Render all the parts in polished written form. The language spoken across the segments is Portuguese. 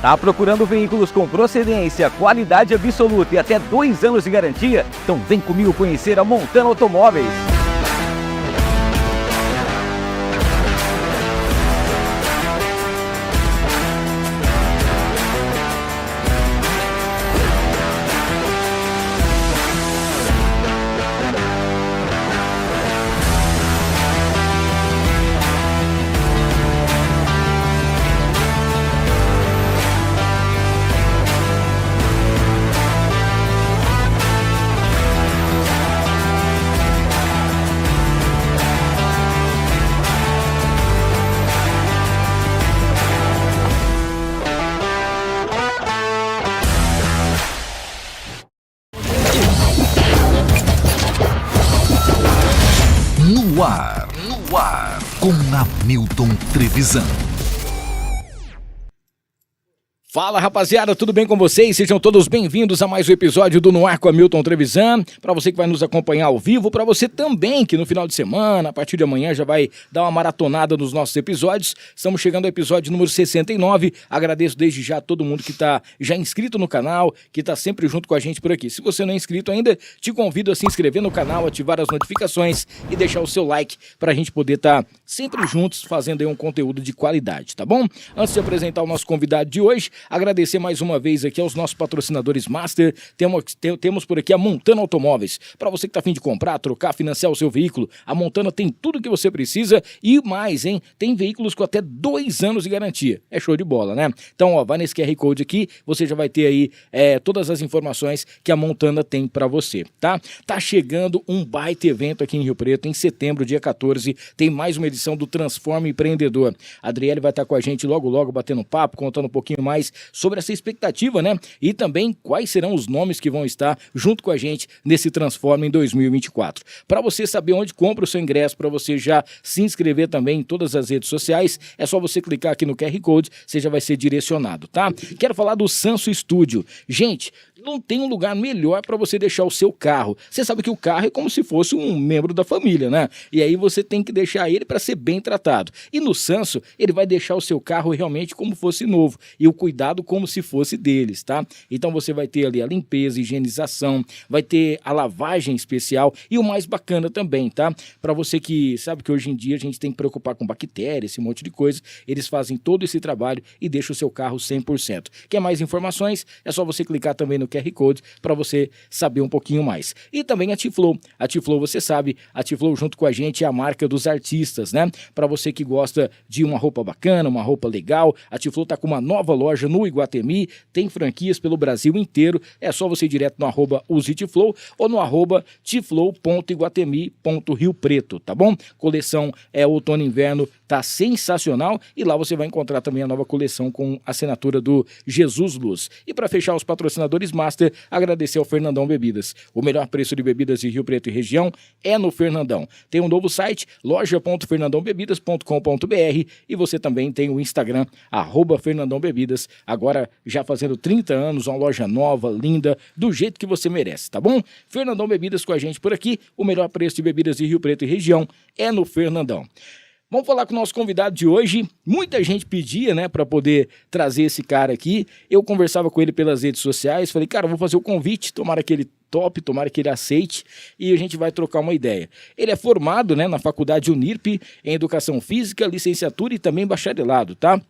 Tá procurando veículos com procedência, qualidade absoluta e até 2 anos de garantia? Então vem comigo conhecer a Montana Automóveis. No ar, com Hamilton Trevisan. Fala, rapaziada, tudo bem com vocês? Sejam todos bem-vindos a mais um episódio do No Ar com Hamilton Trevisan. Para você que vai nos acompanhar ao vivo, para você também que no final de semana, a partir de amanhã, já vai dar uma maratonada nos nossos episódios. Estamos chegando ao episódio número 69. Agradeço desde já a todo mundo que está já inscrito no canal, que está sempre junto com a gente por aqui. Se você não é inscrito ainda, te convido a se inscrever no canal, ativar as notificações e deixar o seu like para a gente poder estar sempre juntos fazendo aí um conteúdo de qualidade, tá bom? Antes de apresentar o nosso convidado de hoje, agradecer mais uma vez aqui aos nossos patrocinadores Master. Temos por aqui a Montana Automóveis. Para você que está a fim de comprar, trocar, financiar o seu veículo, a Montana tem tudo que você precisa e mais, hein? Tem veículos com até 2 anos de garantia. É show de bola, né? Então, ó, vai nesse QR Code aqui, você já vai ter aí todas as informações que a Montana tem para você, tá? Tá chegando um baita evento aqui em Rio Preto, em setembro, dia 14, tem mais uma edição do Transforma Empreendedor. A Adriele vai estar com a gente logo, batendo papo, contando um pouquinho mais sobre essa expectativa, né? E também quais serão os nomes que vão estar junto com a gente nesse Transforma em 2024. Para você saber onde compra o seu ingresso, para você já se inscrever também em todas as redes sociais, é só você clicar aqui no QR Code, você já vai ser direcionado, tá? Quero falar do Sanso Studio. Gente, não tem um lugar melhor para você deixar o seu carro. Você sabe que o carro é como se fosse um membro da família, né? E aí você tem que deixar ele para ser bem tratado. E no Sanso, ele vai deixar o seu carro realmente como fosse novo e o cuidado como se fosse deles, tá? Então você vai ter ali a limpeza, higienização, vai ter a lavagem especial e o mais bacana também, tá? Para você que sabe que hoje em dia a gente tem que preocupar com bactérias, esse monte de coisa, eles fazem todo esse trabalho e deixam o seu carro 100%. Quer mais informações? É só você clicar também no QR Code para você saber um pouquinho mais. E também a T-Flow. A T-Flow, você sabe, a T-Flow junto com a gente é a marca dos artistas, né? Para você que gosta de uma roupa bacana, uma roupa legal, a T-Flow tá com uma nova loja no Iguatemi, tem franquias pelo Brasil inteiro, é só você ir direto no @useTFlow ou no @tflow.iguatemi.Rio Preto, tá bom? Coleção outono e inverno tá sensacional e lá você vai encontrar também a nova coleção com a assinatura do Jesus Luz. E para fechar os patrocinadores Master, agradecer ao Fernandão Bebidas. O melhor preço de bebidas de Rio Preto e região é no Fernandão. Tem um novo site, loja.fernandãobebidas.com.br e você também tem o Instagram, @FernandãoBebidas, agora já fazendo 30 anos, uma loja nova, linda, do jeito que você merece, tá bom? Fernandão Bebidas com a gente por aqui, o melhor preço de bebidas de Rio Preto e região é no Fernandão. Vamos falar com o nosso convidado de hoje. Muita gente pedia, né, para poder trazer esse cara aqui. Eu conversava com ele pelas redes sociais, falei, cara, vou fazer o convite, tomara que ele tope, tomara que ele aceite e a gente vai trocar uma ideia. Ele é formado, né, na Faculdade Unirp em Educação Física, licenciatura e também bacharelado, tá?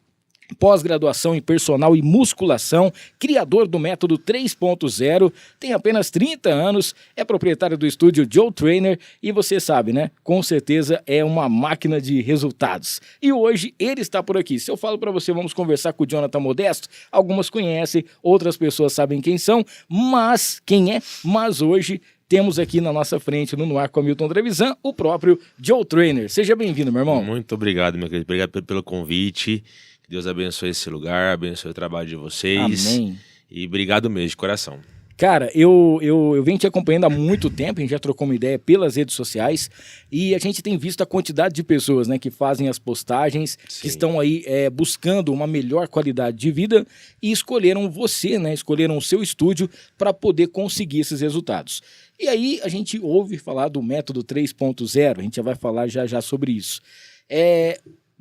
Pós-graduação em personal e musculação, criador do método 3.0, tem apenas 30 anos, é proprietário do estúdio Joe Trainer e você sabe, né? Com certeza é uma máquina de resultados. E hoje ele está por aqui. Se eu falo para você, vamos conversar com o Jonathan Modesto, algumas conhecem, outras pessoas sabem quem são, mas quem é? Mas hoje temos aqui na nossa frente, no ar com Hamilton Trevisan, o próprio Joe Trainer. Seja bem-vindo, meu irmão. Muito obrigado, meu querido. Obrigado pelo convite. Deus abençoe esse lugar, abençoe o trabalho de vocês. Amém. E obrigado mesmo, de coração. Cara, eu venho te acompanhando há muito tempo, a gente já trocou uma ideia pelas redes sociais e a gente tem visto a quantidade de pessoas, né, que fazem as postagens, Sim. que estão aí buscando uma melhor qualidade de vida e escolheram você, né, escolheram o seu estúdio para poder conseguir esses resultados. E aí a gente ouve falar do método 3.0, a gente já vai falar já sobre isso.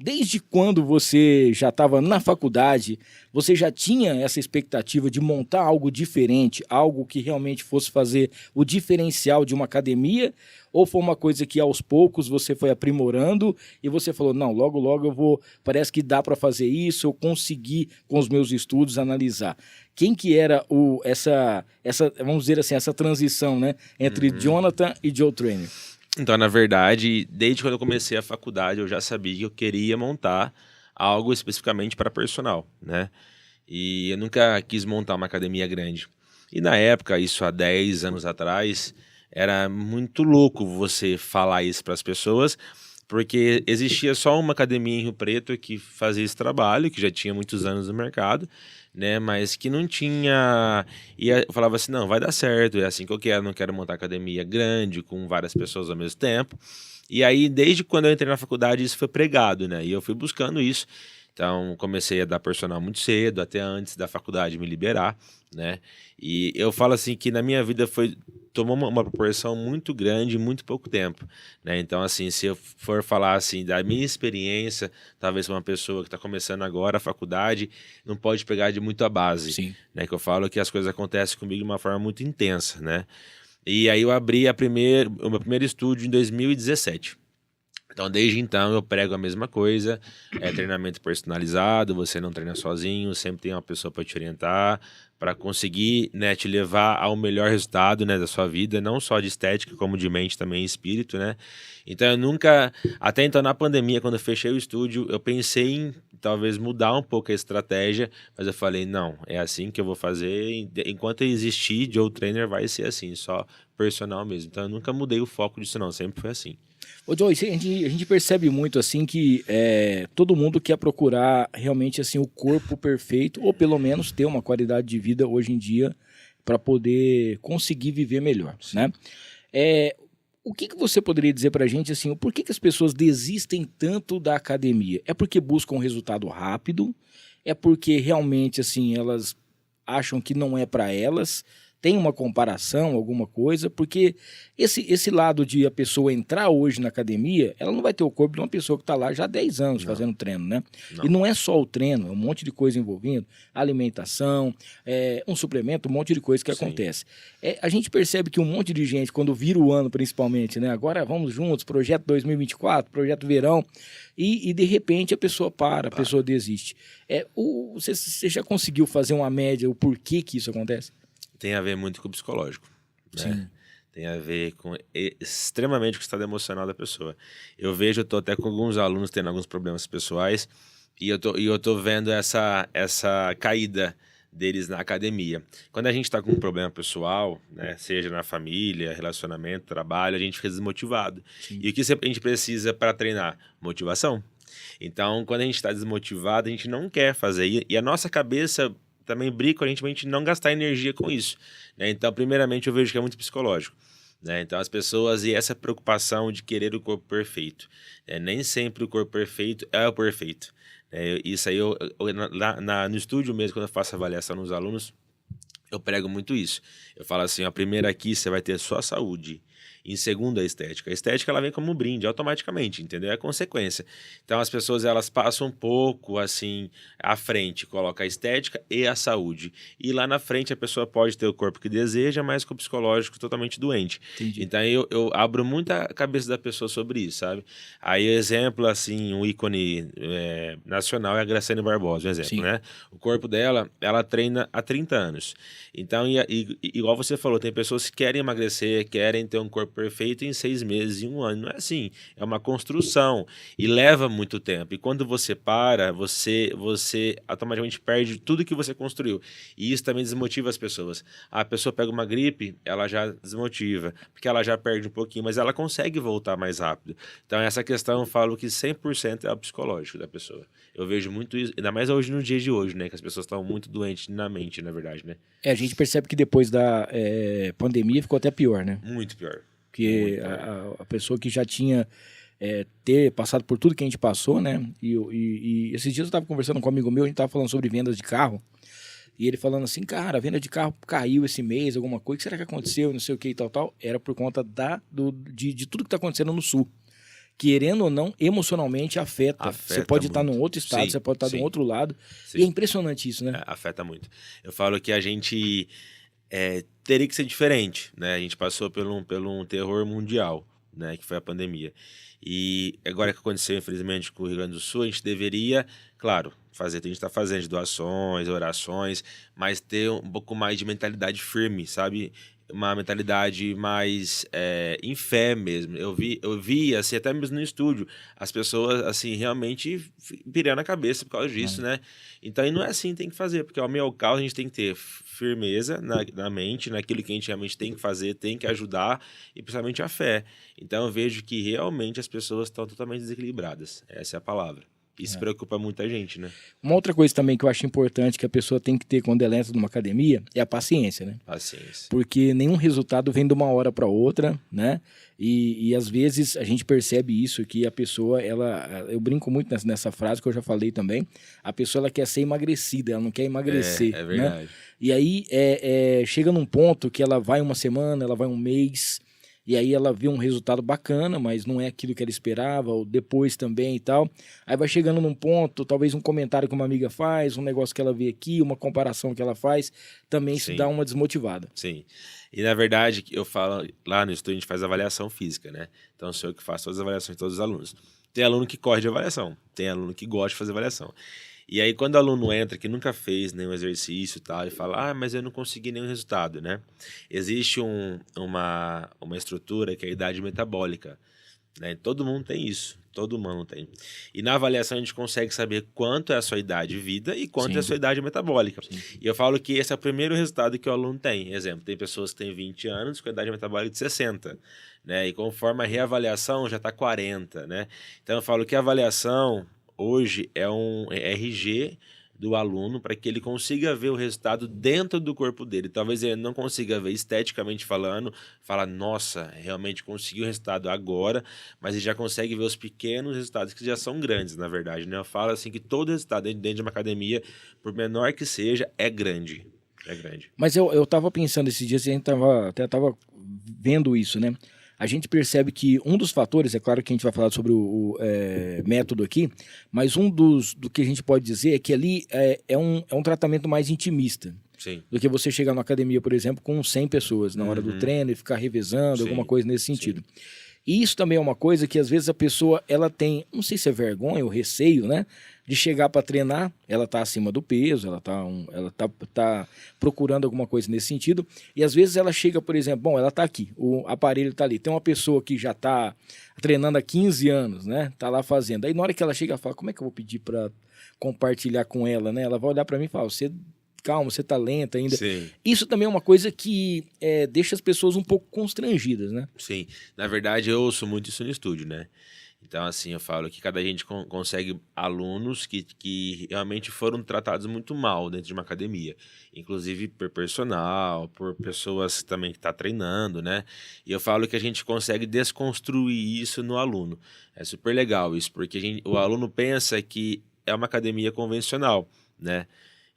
desde quando você já estava na faculdade, você já tinha essa expectativa de montar algo diferente, algo que realmente fosse fazer o diferencial de uma academia? Ou foi uma coisa que aos poucos você foi aprimorando e você falou, não, logo, logo eu vou, parece que dá para fazer isso, eu consegui com os meus estudos analisar. Quem que era essa, vamos dizer assim, essa transição, né, entre Jonathan e Joe Trainer? Então, na verdade, desde quando eu comecei a faculdade, eu já sabia que eu queria montar algo especificamente para personal, né? E eu nunca quis montar uma academia grande. E na época, isso há 10 anos atrás, era muito louco você falar isso para as pessoas, porque existia só uma academia em Rio Preto que fazia esse trabalho, que já tinha muitos anos no mercado, né, mas que não tinha... E eu falava assim, não, vai dar certo, é assim que eu quero, não quero montar academia grande, com várias pessoas ao mesmo tempo. E aí, desde quando eu entrei na faculdade, isso foi pregado, né, e eu fui buscando isso. Então, comecei a dar personal muito cedo, até antes da faculdade me liberar, né? E eu falo assim que na minha vida tomou uma proporção muito grande em muito pouco tempo, né? Então, assim, se eu for falar assim da minha experiência, talvez uma pessoa que está começando agora a faculdade não pode pegar de muito a base, Sim. né? Que eu falo que as coisas acontecem comigo de uma forma muito intensa, né? E aí eu abri o meu primeiro estúdio em 2017. Então, desde então, eu prego a mesma coisa, treinamento personalizado, você não treina sozinho, sempre tem uma pessoa para te orientar, para conseguir, né, te levar ao melhor resultado, né, da sua vida, não só de estética, como de mente também, espírito, né. Então, eu nunca, até então na pandemia, quando eu fechei o estúdio, eu pensei em talvez mudar um pouco a estratégia, mas eu falei, não, é assim que eu vou fazer, enquanto eu existir, Joe Trainer vai ser assim, só personal mesmo. Então, eu nunca mudei o foco disso não, sempre foi assim. Ô Joyce, a gente percebe muito assim que todo mundo quer procurar realmente assim o corpo perfeito ou pelo menos ter uma qualidade de vida hoje em dia para poder conseguir viver melhor, né? O que você poderia dizer para a gente assim, por que as pessoas desistem tanto da academia? É porque buscam um resultado rápido? É porque realmente assim elas acham que não é para elas? Tem uma comparação, alguma coisa? Porque esse lado de a pessoa entrar hoje na academia, ela não vai ter o corpo de uma pessoa que está lá já há 10 anos fazendo treino, né? Não. E não é só o treino, é um monte de coisa envolvendo, alimentação, um suplemento, um monte de coisa que Sim. acontece. A gente percebe que um monte de gente, quando vira o ano principalmente, né? Agora vamos juntos, projeto 2024, projeto verão, e de repente a pessoa a pessoa desiste. Você já conseguiu fazer uma média, o porquê que isso acontece? Tem a ver muito com o psicológico, né? Sim. Tem a ver com extremamente com o estado emocional da pessoa. Eu vejo, eu tô até com alguns alunos tendo alguns problemas pessoais e eu tô vendo essa caída deles na academia. Quando a gente está com um problema pessoal, né, seja na família, relacionamento, trabalho, a gente fica desmotivado. Sim. E o que a gente precisa para treinar? Motivação. Então, quando a gente está desmotivado, a gente não quer fazer. E a nossa cabeça também briga com a gente não gastar energia com isso, né? Então, primeiramente, eu vejo que é muito psicológico, né? Então, as pessoas e essa preocupação de querer o corpo perfeito, né? Nem sempre o corpo perfeito é o perfeito, né? Isso aí, no estúdio mesmo, quando eu faço avaliação nos alunos, eu prego muito isso. Eu falo assim, a primeira aqui você vai ter só a saúde. Em segundo, a estética. A estética, ela vem como um brinde, automaticamente, entendeu? É a consequência. Então, as pessoas, elas passam um pouco, assim, à frente, coloca a estética e a saúde. E lá na frente, a pessoa pode ter o corpo que deseja, mas com o psicológico totalmente doente. Entendi. Então, eu abro muito a cabeça da pessoa sobre isso, sabe? Aí, exemplo, assim, um ícone nacional é a Graciane Barbosa, um exemplo, Sim. né? O corpo dela, ela treina há 30 anos. Então, igual você falou, tem pessoas que querem emagrecer, querem ter um corpo perfeito em 6 meses, em 1 ano. Não é assim. É uma construção e leva muito tempo. E quando você para, você automaticamente perde tudo que você construiu. E isso também desmotiva as pessoas. A pessoa pega uma gripe, ela já desmotiva, porque ela já perde um pouquinho, mas ela consegue voltar mais rápido. Então, essa questão, eu falo que 100% é o psicológico da pessoa. Eu vejo muito isso, ainda mais hoje, no dia de hoje, né? Que as pessoas estão muito doentes na mente, na verdade, né? A gente percebe que depois da pandemia ficou até pior, né? Muito pior. Porque a pessoa que já tinha ter passado por tudo que a gente passou, né? E esses dias eu estava conversando com um amigo meu, a gente estava falando sobre vendas de carro. E ele falando assim, cara, a venda de carro caiu esse mês, alguma coisa, o que será que aconteceu, não sei o que e tal. Era por conta de tudo que está acontecendo no Sul. querendo ou não, emocionalmente afeta. Você pode estar num outro estado, Sim, você pode estar de um outro lado. Sim. E é impressionante isso, né? Afeta muito. Eu falo que a gente teria que ser diferente, né? A gente passou por um terror mundial, né? Que foi a pandemia. E agora que aconteceu, infelizmente, com o Rio Grande do Sul, a gente deveria, claro, fazer o que a gente está fazendo, de doações, orações, mas ter um pouco mais de mentalidade firme, sabe? Uma mentalidade mais em fé mesmo. Eu vi, assim, até mesmo no estúdio, as pessoas, assim, realmente pirando a cabeça por causa disso, né? Então, e não é assim que tem que fazer, porque ao meu caso a gente tem que ter firmeza na mente, naquilo que a gente realmente tem que fazer, tem que ajudar, e principalmente a fé. Então, eu vejo que realmente as pessoas estão totalmente desequilibradas. Essa é a palavra. Isso preocupa muita gente, né? Uma outra coisa também que eu acho importante que a pessoa tem que ter quando ela entra numa academia é a paciência, né? Paciência. Porque nenhum resultado vem de uma hora para outra, né? E às vezes a gente percebe isso, que a pessoa, eu brinco muito nessa frase que eu já falei também, a pessoa ela quer ser emagrecida, ela não quer emagrecer, É verdade. né? E aí chega num ponto que ela vai uma semana, ela vai um mês, e aí ela vê um resultado bacana, mas não é aquilo que ela esperava, ou depois também e tal. Aí vai chegando num ponto, talvez um comentário que uma amiga faz, um negócio que ela vê aqui, uma comparação que ela faz, também se dá uma desmotivada. Sim. E na verdade, eu falo, lá no estúdio a gente faz avaliação física, né? Então sou eu que faço todas as avaliações de todos os alunos. Tem aluno que corre de avaliação, tem aluno que gosta de fazer avaliação. E aí, quando o aluno entra, que nunca fez nenhum exercício e tal, e fala, mas eu não consegui nenhum resultado, né? Existe uma estrutura que é a idade metabólica, né? Todo mundo tem isso, todo mundo tem. E na avaliação a gente consegue saber quanto é a sua idade de vida e quanto é a sua idade metabólica. Sim. E eu falo que esse é o primeiro resultado que o aluno tem. Exemplo, tem pessoas que têm 20 anos com a idade metabólica de 60, né? E conforme a reavaliação já está 40, né? Então eu falo que a avaliação hoje é um RG do aluno para que ele consiga ver o resultado dentro do corpo dele. Talvez ele não consiga ver esteticamente falando, fala, nossa, realmente conseguiu o resultado agora, mas ele já consegue ver os pequenos resultados que já são grandes, na verdade, né? Eu falo assim que todo resultado dentro de uma academia, por menor que seja, é grande. É grande. Mas eu tava pensando esses dias, e a gente até tava vendo isso, né? A gente percebe que um dos fatores, é claro que a gente vai falar sobre o método aqui, mas do que a gente pode dizer é que ali é um tratamento mais intimista. Sim. Do que você chegar na academia, por exemplo, com 100 pessoas na hora do treino e ficar revezando, alguma coisa nesse sentido. E isso também é uma coisa que às vezes a pessoa, ela tem, não sei se é vergonha ou receio, né? De chegar para treinar, ela tá acima do peso, ela tá procurando alguma coisa nesse sentido, e às vezes ela chega, por exemplo, bom, ela tá aqui, o aparelho tá ali, tem uma pessoa que já tá treinando há 15 anos, né? Tá lá fazendo. Aí na hora que ela chega, ela fala, como é que eu vou pedir para compartilhar com ela, né? Ela vai olhar para mim e falar, calma, você tá lenta ainda. Sim. Isso também é uma coisa que deixa as pessoas um pouco constrangidas, né? Sim. Na verdade, eu ouço muito isso no estúdio, né? Então, assim, eu falo que cada gente consegue alunos que realmente foram tratados muito mal dentro de uma academia. Inclusive por personal, por pessoas também que estão treinando, né? E eu falo que a gente consegue desconstruir isso no aluno. É super legal isso, porque o aluno pensa que é uma academia convencional, né?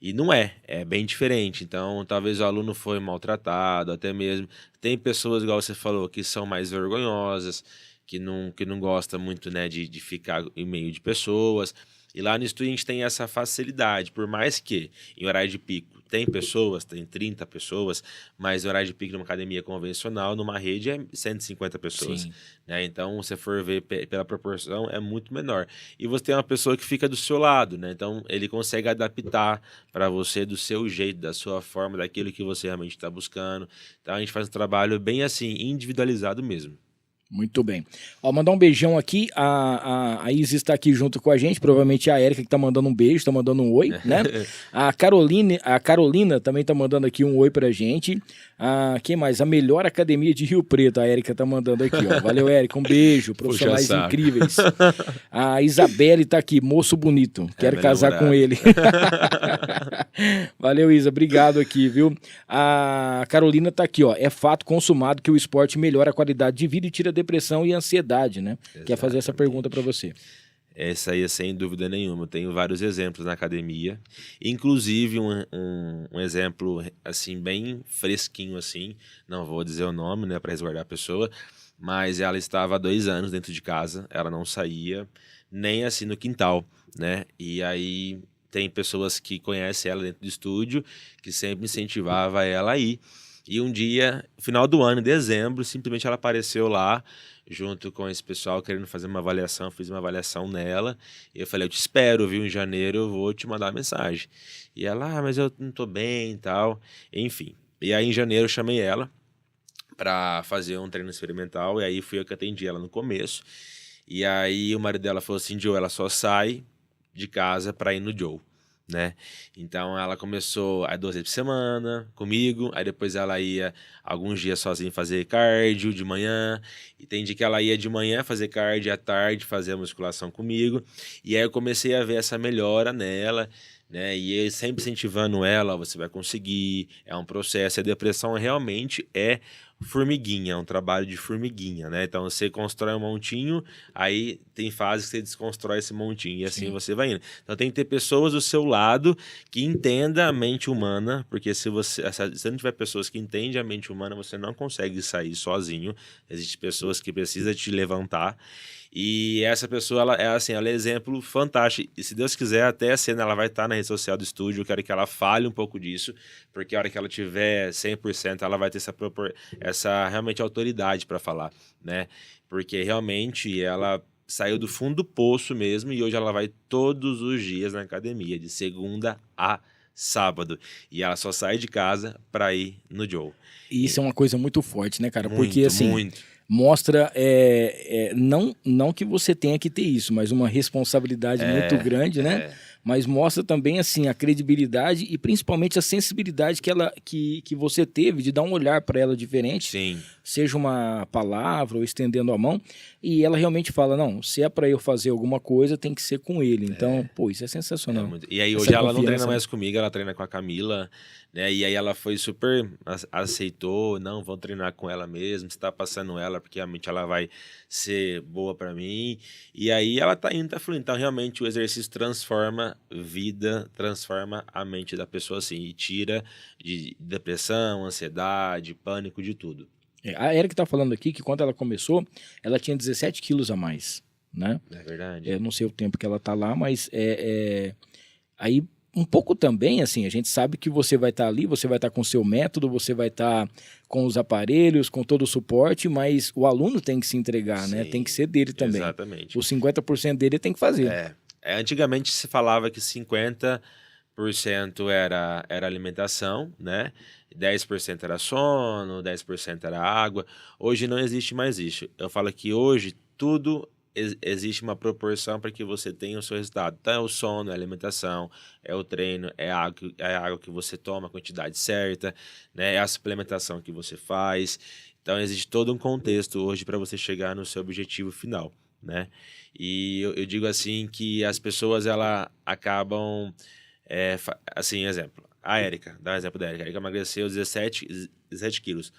E não é bem diferente. Então, talvez o aluno foi maltratado, até mesmo. Tem pessoas, igual você falou, que são mais vergonhosas, que não gosta muito, né, de ficar em meio de pessoas. E lá no estúdio a gente tem essa facilidade, por mais que em horário de pico tem 30 pessoas, mas horário de pico numa academia convencional, numa rede, é 150 pessoas. Né? Então, se você for ver pela proporção, é muito menor. E você tem uma pessoa que fica do seu lado, né? Então ele consegue adaptar para você do seu jeito, da sua forma, daquilo que você realmente está buscando. Então a gente faz um trabalho bem assim, individualizado mesmo. Muito bem. Ó, mandar um beijão aqui. A Isa está aqui junto com a gente. Provavelmente a Érica que está mandando um beijo, está mandando um oi, né? A Carolina também está mandando aqui um oi pra gente. Quem mais? A melhor academia de Rio Preto. A Érica está mandando aqui, ó. Valeu, Érica. Um beijo. Profissionais incríveis. A Isabelle está aqui. Moço bonito. Quero casar com ele. Valeu, Isa. Obrigado aqui, viu? A Carolina está aqui, ó. É fato consumado que o esporte melhora a qualidade de vida e tira depressão e ansiedade, né? Exatamente. Quer fazer essa pergunta para você. Essa aí é sem dúvida nenhuma. Eu tenho vários exemplos na academia. Inclusive um exemplo assim bem fresquinho assim. Não vou dizer o nome, né, para resguardar a pessoa. mas ela estava há 2 anos dentro de casa, ela não saía nem assim no quintal, né? E aí tem pessoas que conhecem ela dentro do estúdio, que sempre incentivava ela a ir. E um dia, final do ano, em dezembro, simplesmente ela apareceu lá, junto com esse pessoal, querendo fazer uma avaliação. Fiz uma avaliação nela, e eu falei, eu te espero, viu? Em janeiro eu vou te mandar uma mensagem. E ela, mas eu não tô bem e tal. Enfim. E aí, em janeiro, eu chamei ela para fazer um treino experimental, e aí fui eu que atendi ela no começo. E aí o marido dela falou assim, Joe, ela só sai de casa para ir no Joe, né? Então ela começou a 2 vezes por semana comigo, aí depois ela ia alguns dias sozinha fazer cardio de manhã, e tem dia que ela ia de manhã fazer cardio, à tarde fazer a musculação comigo, e aí eu comecei a ver essa melhora nela, né? E eu sempre incentivando ela, você vai conseguir, é um processo, a depressão realmente é formiguinha, é um trabalho de formiguinha, né? Então você constrói um montinho, aí tem fases que você desconstrói esse montinho, e assim você vai indo. Então tem que ter pessoas do seu lado que entendam a mente humana, porque se não tiver pessoas que entendem a mente humana, você não consegue sair sozinho. Existem pessoas que precisam te levantar. E essa pessoa, ela é exemplo fantástico. E se Deus quiser, até a cena ela vai estar na rede social do estúdio. Eu quero que ela fale um pouco disso, porque a hora que ela tiver 100%, ela vai ter essa realmente autoridade para falar, né? Porque realmente ela saiu do fundo do poço mesmo, e hoje ela vai todos os dias na academia, de segunda a sábado. E ela só sai de casa para ir no Joe. E isso é uma coisa muito forte, né, cara? Muito, porque assim, muito. mostra, não que você tenha que ter isso, mas uma responsabilidade muito grande, né? Mas mostra também, assim, a credibilidade e principalmente a sensibilidade que você teve de dar um olhar para ela diferente. Sim. Seja uma palavra ou estendendo a mão. E ela realmente fala, não, se é para eu fazer alguma coisa, tem que ser com ele. Então, pô, isso é sensacional. E aí hoje Essa ela não treina confiança, mais comigo, ela treina com a Camila, né? E aí ela foi super, aceitou, não, vão treinar com ela mesmo, você tá passando ela, porque realmente ela vai ser boa para mim. E aí ela tá indo, tá fluindo. Então realmente o exercício transforma vida, transforma a mente da pessoa assim, e tira de depressão, ansiedade, pânico, de tudo. A Erika tá falando aqui que quando ela começou, ela tinha 17 quilos a mais, né? É verdade. Eu não sei o tempo que ela tá lá, mas aí um pouco também, assim, a gente sabe que você vai estar ali, você vai estar com o seu método, você vai estar com os aparelhos, com todo o suporte, mas o aluno tem que se entregar, né? Tem que ser dele também. Exatamente. Os 50% dele tem que fazer. Antigamente se falava que 50% era alimentação, né? 10% era sono, 10% era água. Hoje não existe mais isso. Eu falo que hoje tudo existe uma proporção para que você tenha o seu resultado. Então é o sono, é a alimentação, é o treino, é a água que você toma, a quantidade certa, né? É a suplementação que você faz. Então existe todo um contexto hoje para você chegar no seu objetivo final, né? E eu digo assim que as pessoas ela acabam, assim, exemplo, a Erika, dá um exemplo da Erika. A Erika emagreceu 17 quilos.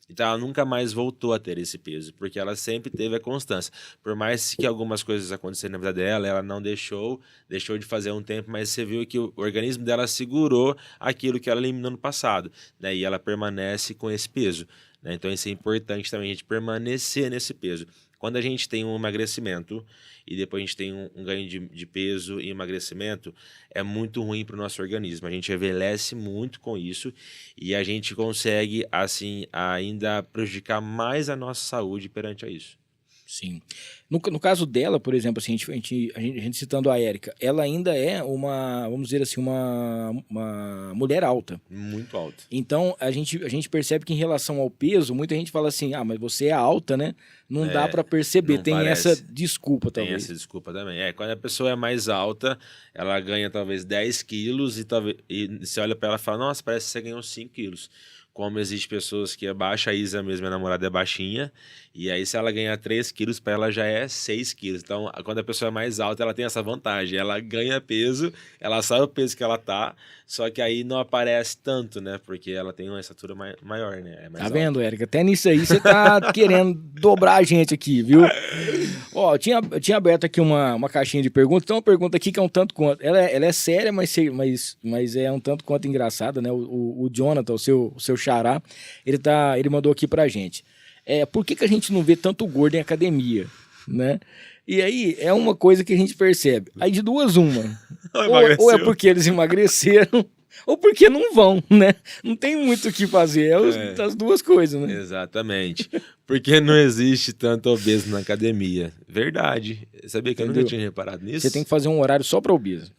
Então ela nunca mais voltou a ter esse peso, porque ela sempre teve a constância. Por mais que algumas coisas aconteceram na vida dela, ela não deixou de fazer um tempo, mas você viu que o organismo dela segurou aquilo que ela eliminou no passado, né? E ela permanece com esse peso, né? Então isso é importante também, a gente permanecer nesse peso. Quando a gente tem um emagrecimento e depois a gente tem um ganho de peso e emagrecimento, é muito ruim para o nosso organismo. A gente envelhece muito com isso e a gente consegue, assim, ainda prejudicar mais a nossa saúde perante a isso. Sim. No caso dela, por exemplo, assim, a gente citando a Erika, ela ainda é vamos dizer assim, uma mulher alta. Muito alta. Então, a gente percebe que em relação ao peso, muita gente fala assim, mas você é alta, né? Não dá para perceber, tem parece. Essa desculpa talvez. Tem essa desculpa também. Quando a pessoa é mais alta, ela ganha talvez 10 quilos e você olha para ela e fala, nossa, parece que você ganhou 5 quilos. Como existe pessoas que é baixa, a Isa mesmo, minha namorada, é baixinha, e aí se ela ganhar 3 quilos, para ela já é 6 quilos. Então, quando a pessoa é mais alta, ela tem essa vantagem, ela ganha peso, ela sabe o peso que ela tá, só que aí não aparece tanto, né, porque ela tem uma estatura maior, né. É mais alta. Vendo, Erika? Até nisso aí você tá querendo dobrar a gente aqui, viu? Ó, eu tinha aberto aqui uma caixinha de perguntas, então uma pergunta aqui que é um tanto quanto, ela é séria, mas é um tanto quanto engraçada, né, o Jonathan, o seu xará, ele mandou aqui pra gente. por que a gente não vê tanto gordo em academia, né? E aí é uma coisa que a gente percebe. Aí de duas uma. Ou é porque eles emagreceram, ou porque não vão, né? Não tem muito o que fazer, as duas coisas, né? Exatamente. Porque não existe tanto obeso na academia. Verdade. Sabia que eu nunca tinha reparado nisso? Você tem que fazer um horário só para obeso.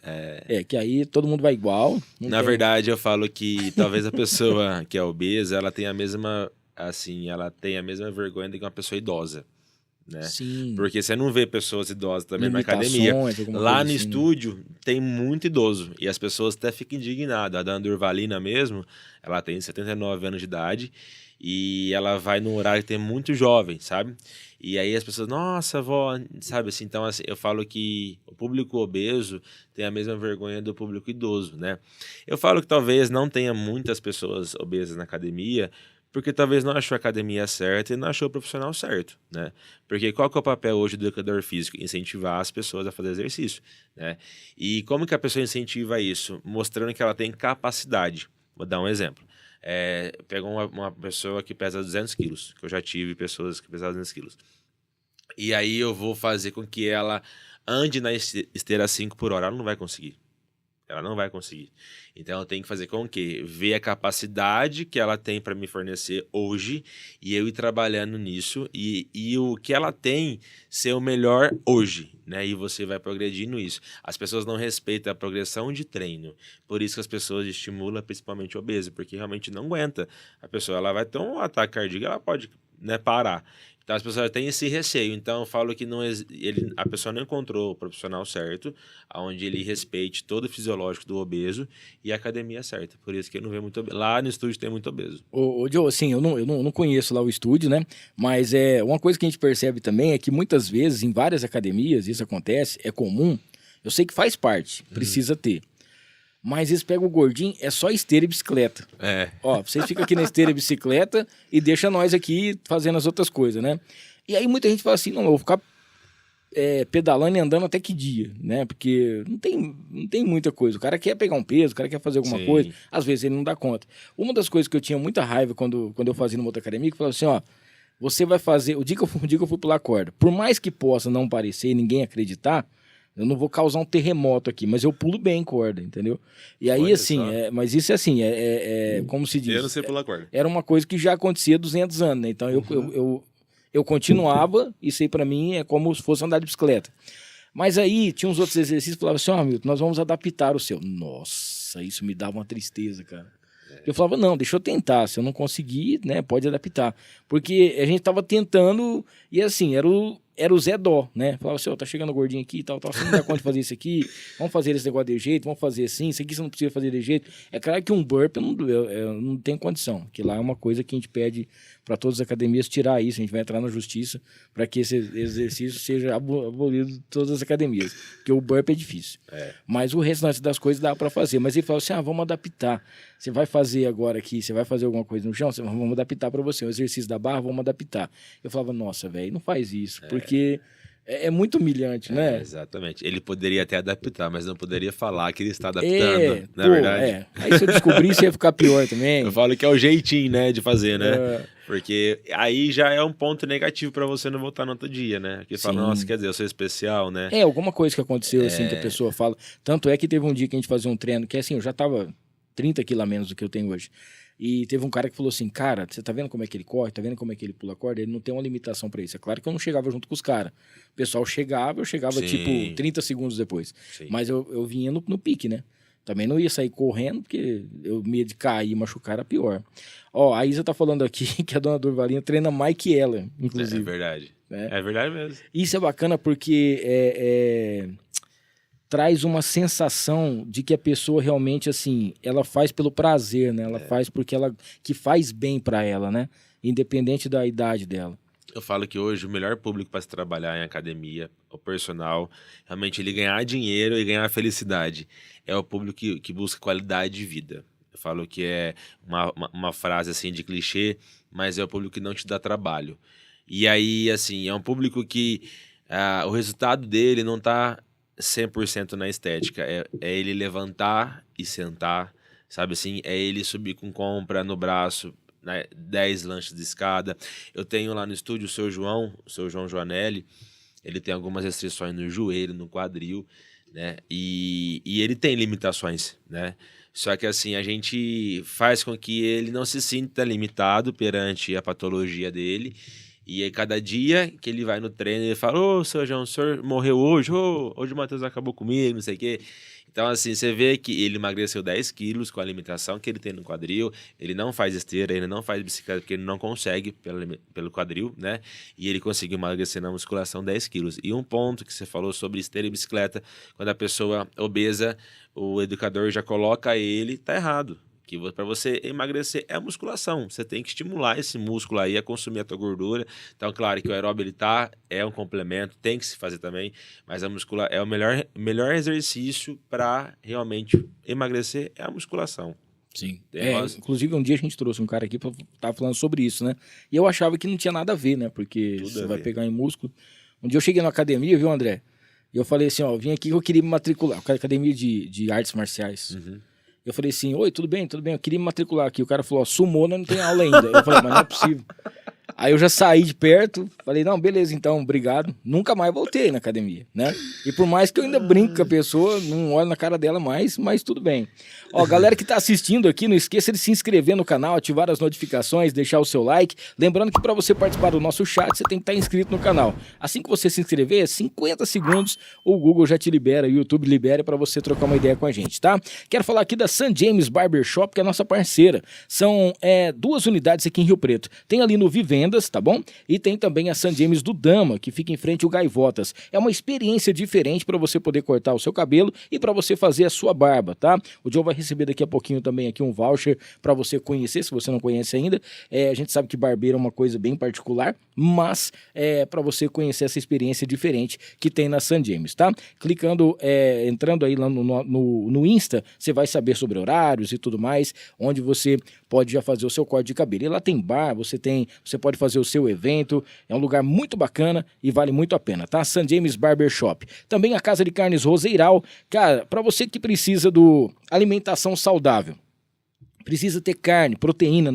Que aí todo mundo vai igual. Na verdade, eu falo que talvez a pessoa que é obesa, ela tenha a mesma, assim, ela tem a mesma vergonha do que uma pessoa idosa. Né? Sim. Porque você não vê pessoas idosas também na academia. Lá no estúdio tem muito idoso e as pessoas até ficam indignadas. A Dana Durvalina mesmo, ela tem 79 anos de idade e ela vai num horário que tem muito jovem, sabe? E aí as pessoas, nossa, avó, sabe assim? Então assim, eu falo que o público obeso tem a mesma vergonha do público idoso, né? Eu falo que talvez não tenha muitas pessoas obesas na academia, porque talvez não achou a academia certa e não achou o profissional certo, né? Porque qual que é o papel hoje do educador físico? Incentivar as pessoas a fazer exercício, né? E como que a pessoa incentiva isso? Mostrando que ela tem capacidade. Vou dar um exemplo. Pega uma pessoa que pesa 200 quilos, que eu já tive pessoas que pesavam 200 quilos. E aí eu vou fazer com que ela ande na esteira 5 por hora. Ela não vai conseguir. Ela não vai conseguir. Então eu tenho que fazer com que ver a capacidade que ela tem para me fornecer hoje e eu ir trabalhando nisso e o que ela tem ser o melhor hoje, né? E você vai progredindo isso. As pessoas não respeitam a progressão de treino. Por isso que as pessoas estimulam principalmente o obeso, porque realmente não aguenta. A pessoa ela vai ter um ataque cardíaco, ela pode, né, parar. Então as pessoas têm esse receio. Então eu falo que a pessoa não encontrou o profissional certo, onde ele respeite todo o fisiológico do obeso e a academia certa. Por isso que eu não vejo muito obeso. Lá no estúdio tem muito obeso. Ô Joe, assim, eu não conheço lá o estúdio, né? Mas uma coisa que a gente percebe também é que muitas vezes, em várias academias, isso acontece, é comum. Eu sei que faz parte, precisa ter. Mas eles pegam o gordinho, é só esteira e bicicleta. Ó, vocês ficam aqui na esteira e bicicleta e deixa nós aqui fazendo as outras coisas, né? E aí muita gente fala assim, não, eu vou ficar pedalando e andando até que dia, né? Porque não tem muita coisa. O cara quer pegar um peso, o cara quer fazer alguma coisa, às vezes ele não dá conta. Uma das coisas que eu tinha muita raiva quando eu fazia numa outra academia, que falava assim, ó, você vai fazer... O dia que eu fui pular corda, por mais que possa não parecer e ninguém acreditar, eu não vou causar um terremoto aqui, mas eu pulo bem corda, entendeu? E aí, assim, mas isso é assim, como se diz... Eu não sei pular corda. Era uma coisa que já acontecia há 200 anos, né? Então eu continuava, isso aí pra mim é como se fosse andar de bicicleta. Mas aí tinha uns outros exercícios que falavam assim, ó, Milton, nós vamos adaptar o seu. Nossa, isso me dava uma tristeza, cara. Eu falava, não, deixa eu tentar, se eu não conseguir, né, pode adaptar. Porque a gente tava tentando, e assim, era o Zé Dó, né? Falava assim, ó, tá chegando gordinho aqui e tal, você não dá conta de fazer isso aqui, vamos fazer esse negócio de jeito, vamos fazer assim, isso aqui você não precisa fazer de jeito. É claro que um burp eu não tenho condição, que lá é uma coisa que a gente pede para todas as academias tirar isso, a gente vai entrar na justiça para que esse exercício seja abolido de todas as academias, porque o burp é difícil. Mas o restante das coisas dá para fazer. Mas ele falou assim, vamos adaptar. Você vai fazer agora aqui, você vai fazer alguma coisa no chão, vamos adaptar para você. O exercício da barra, vamos adaptar. Eu falava, nossa, velho, não faz isso, porque é muito humilhante, né? Exatamente. Ele poderia até adaptar, mas não poderia falar que ele está adaptando, na verdade. Aí se eu descobrisse, ia ficar pior também. Eu falo que é o jeitinho, né, de fazer, né? Porque aí já é um ponto negativo para você não voltar no outro dia, né? Porque fala, nossa, quer dizer, eu sou especial, né? Alguma coisa que aconteceu, assim, que a pessoa fala. Tanto é que teve um dia que a gente fazia um treino, que assim, eu já tava 30 quilos a menos do que eu tenho hoje. E teve um cara que falou assim, cara, você tá vendo como é que ele corre? Tá vendo como é que ele pula a corda? Ele não tem uma limitação pra isso. É claro que eu não chegava junto com os caras. O pessoal chegava, eu chegava tipo 30 segundos depois. Mas eu vinha no pique, né? Também não ia sair correndo, porque eu medo de cair e machucar era pior. Ó, a Isa tá falando aqui que a dona Durvalina treina mais que ela, inclusive. É verdade. É verdade mesmo. Isso é bacana porque traz uma sensação de que a pessoa realmente, assim, ela faz pelo prazer, né? Ela faz porque que faz bem pra ela, né? Independente da idade dela. Eu falo que hoje o melhor público para se trabalhar em academia, o personal, realmente ele ganhar dinheiro e ganhar felicidade. É o público que busca qualidade de vida. Eu falo que é uma frase assim de clichê, mas é o público que não te dá trabalho. E aí, assim, é um público que o resultado dele não tá 100% na estética. É ele levantar e sentar, sabe assim? É ele subir com compra no braço, né, 10 lanches de escada. Eu tenho lá no estúdio o seu João Joanelli, ele tem algumas restrições no joelho, no quadril, né? E ele tem limitações, né? Só que assim, a gente faz com que ele não se sinta limitado perante a patologia dele. E aí, cada dia que ele vai no treino, ele fala: ô, seu João, o senhor morreu hoje? Ô, hoje o Matheus acabou comigo, não sei o quê. Então, assim, você vê que ele emagreceu 10 quilos com a alimentação que ele tem no quadril. Ele não faz esteira, ele não faz bicicleta, porque ele não consegue pelo quadril, né? E ele conseguiu emagrecer na musculação 10 quilos. E um ponto que você falou sobre esteira e bicicleta, quando a pessoa obesa, o educador já coloca ele, tá errado. Que para você emagrecer é a musculação. Você tem que estimular esse músculo aí a consumir a tua gordura. Então, claro que o aeróbio é um complemento, tem que se fazer também, mas a musculação é o melhor exercício para realmente emagrecer é a musculação. Sim. Inclusive, um dia a gente trouxe um cara aqui para estar falando sobre isso, né? E eu achava que não tinha nada a ver, né? Porque Tudo você a vai ver. pegar em músculo. Um dia eu cheguei na academia, viu, André? E eu falei assim, ó, vim aqui que eu queria me matricular. Academia de artes marciais. Uhum. Eu falei assim, oi, tudo bem, eu queria me matricular aqui. O cara falou, ó, sumô, não tem aula ainda. Eu falei, mas não é possível. Aí eu já saí de perto, falei, não, beleza, então, obrigado. Nunca mais voltei na academia, né? E por mais que eu ainda brinque com a pessoa, não olho na cara dela mais, mas tudo bem. Ó, galera que tá assistindo aqui, não esqueça de se inscrever no canal, ativar as notificações, deixar o seu like. Lembrando que para você participar do nosso chat, você tem que estar inscrito no canal. Assim que você se inscrever, 50 segundos, o Google já te libera, o YouTube libera para você trocar uma ideia com a gente, tá? Quero falar aqui da St. James Barbershop, que é a nossa parceira. São 2 unidades aqui em Rio Preto. Tem ali no Vivendas, tá bom? E tem também a St. James do Dama, que fica em frente ao Gaivotas. É uma experiência diferente para você poder cortar o seu cabelo e para você fazer a sua barba, tá? O Joe vai receber daqui a pouquinho também aqui um voucher para você conhecer, se você não conhece ainda. A gente sabe que barbeiro é uma coisa bem particular, mas para você conhecer essa experiência diferente que tem na St. James, tá? Clicando, entrando aí lá no Insta, você vai saber sobre horários e tudo mais, onde você pode já fazer o seu corte de cabelo. E lá tem bar, você pode fazer o seu evento, é um lugar muito bacana e vale muito a pena, tá? St. James Barbershop. Também a Casa de Carnes Roseiral, cara, para você que precisa do alimentação saudável, precisa ter carne, proteína